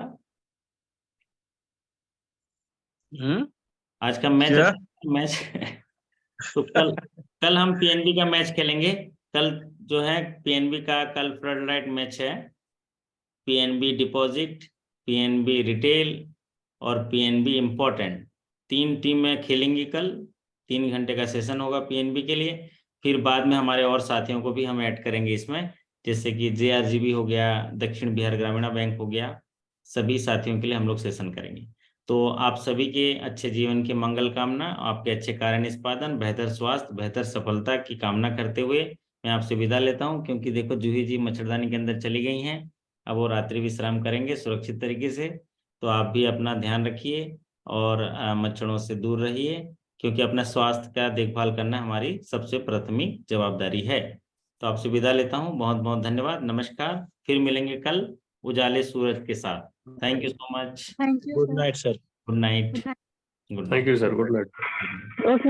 आज का मैच क्या? अच्छा मैच तो कल कल हम पीएनबी का मैच खेलेंगे। कल जो है पीएनबी का कल फ्लड लाइट मैच है। पीएनबी डिपॉजिट, पीएनबी रिटेल और पीएनबी इम्पोर्टेंट, 3 टीमें खेलेंगी कल। 3 घंटे का सेशन होगा पीएनबी के लिए। फिर बाद में हमारे और साथियों को भी हम ऐड करेंगे इसमें, जैसे कि जेआरजीबी हो गया, दक्षिण बिहार ग्रामीण बैंक हो गया। सभी साथियों के लिए हम लोग सेशन करेंगे। तो आप सभी के अच्छे जीवन की मंगल कामना, आपके अच्छे कार्य निष्पादन, बेहतर स्वास्थ्य, बेहतर सफलता की कामना करते हुए मैं आपसे विदा लेता हूं, क्योंकि देखो जूही जी मच्छरदानी के अंदर चली गई हैं। अब वो रात्रि विश्राम करेंगे सुरक्षित तरीके से। तो आप भी अपना ध्यान रखिए और मच्छरों से दूर रहिए, क्योंकि अपना स्वास्थ्य का देखभाल करना हमारी सबसे प्राथमिक जवाबदारी है। तो आपसे विदा लेता हूं, बहुत बहुत धन्यवाद, नमस्कार। फिर मिलेंगे कल उजाले सूरज के साथ। Thank you so much. Thank you good sir. Night sir. Good night. Good night. Good thank night. You sir, good night. Good night.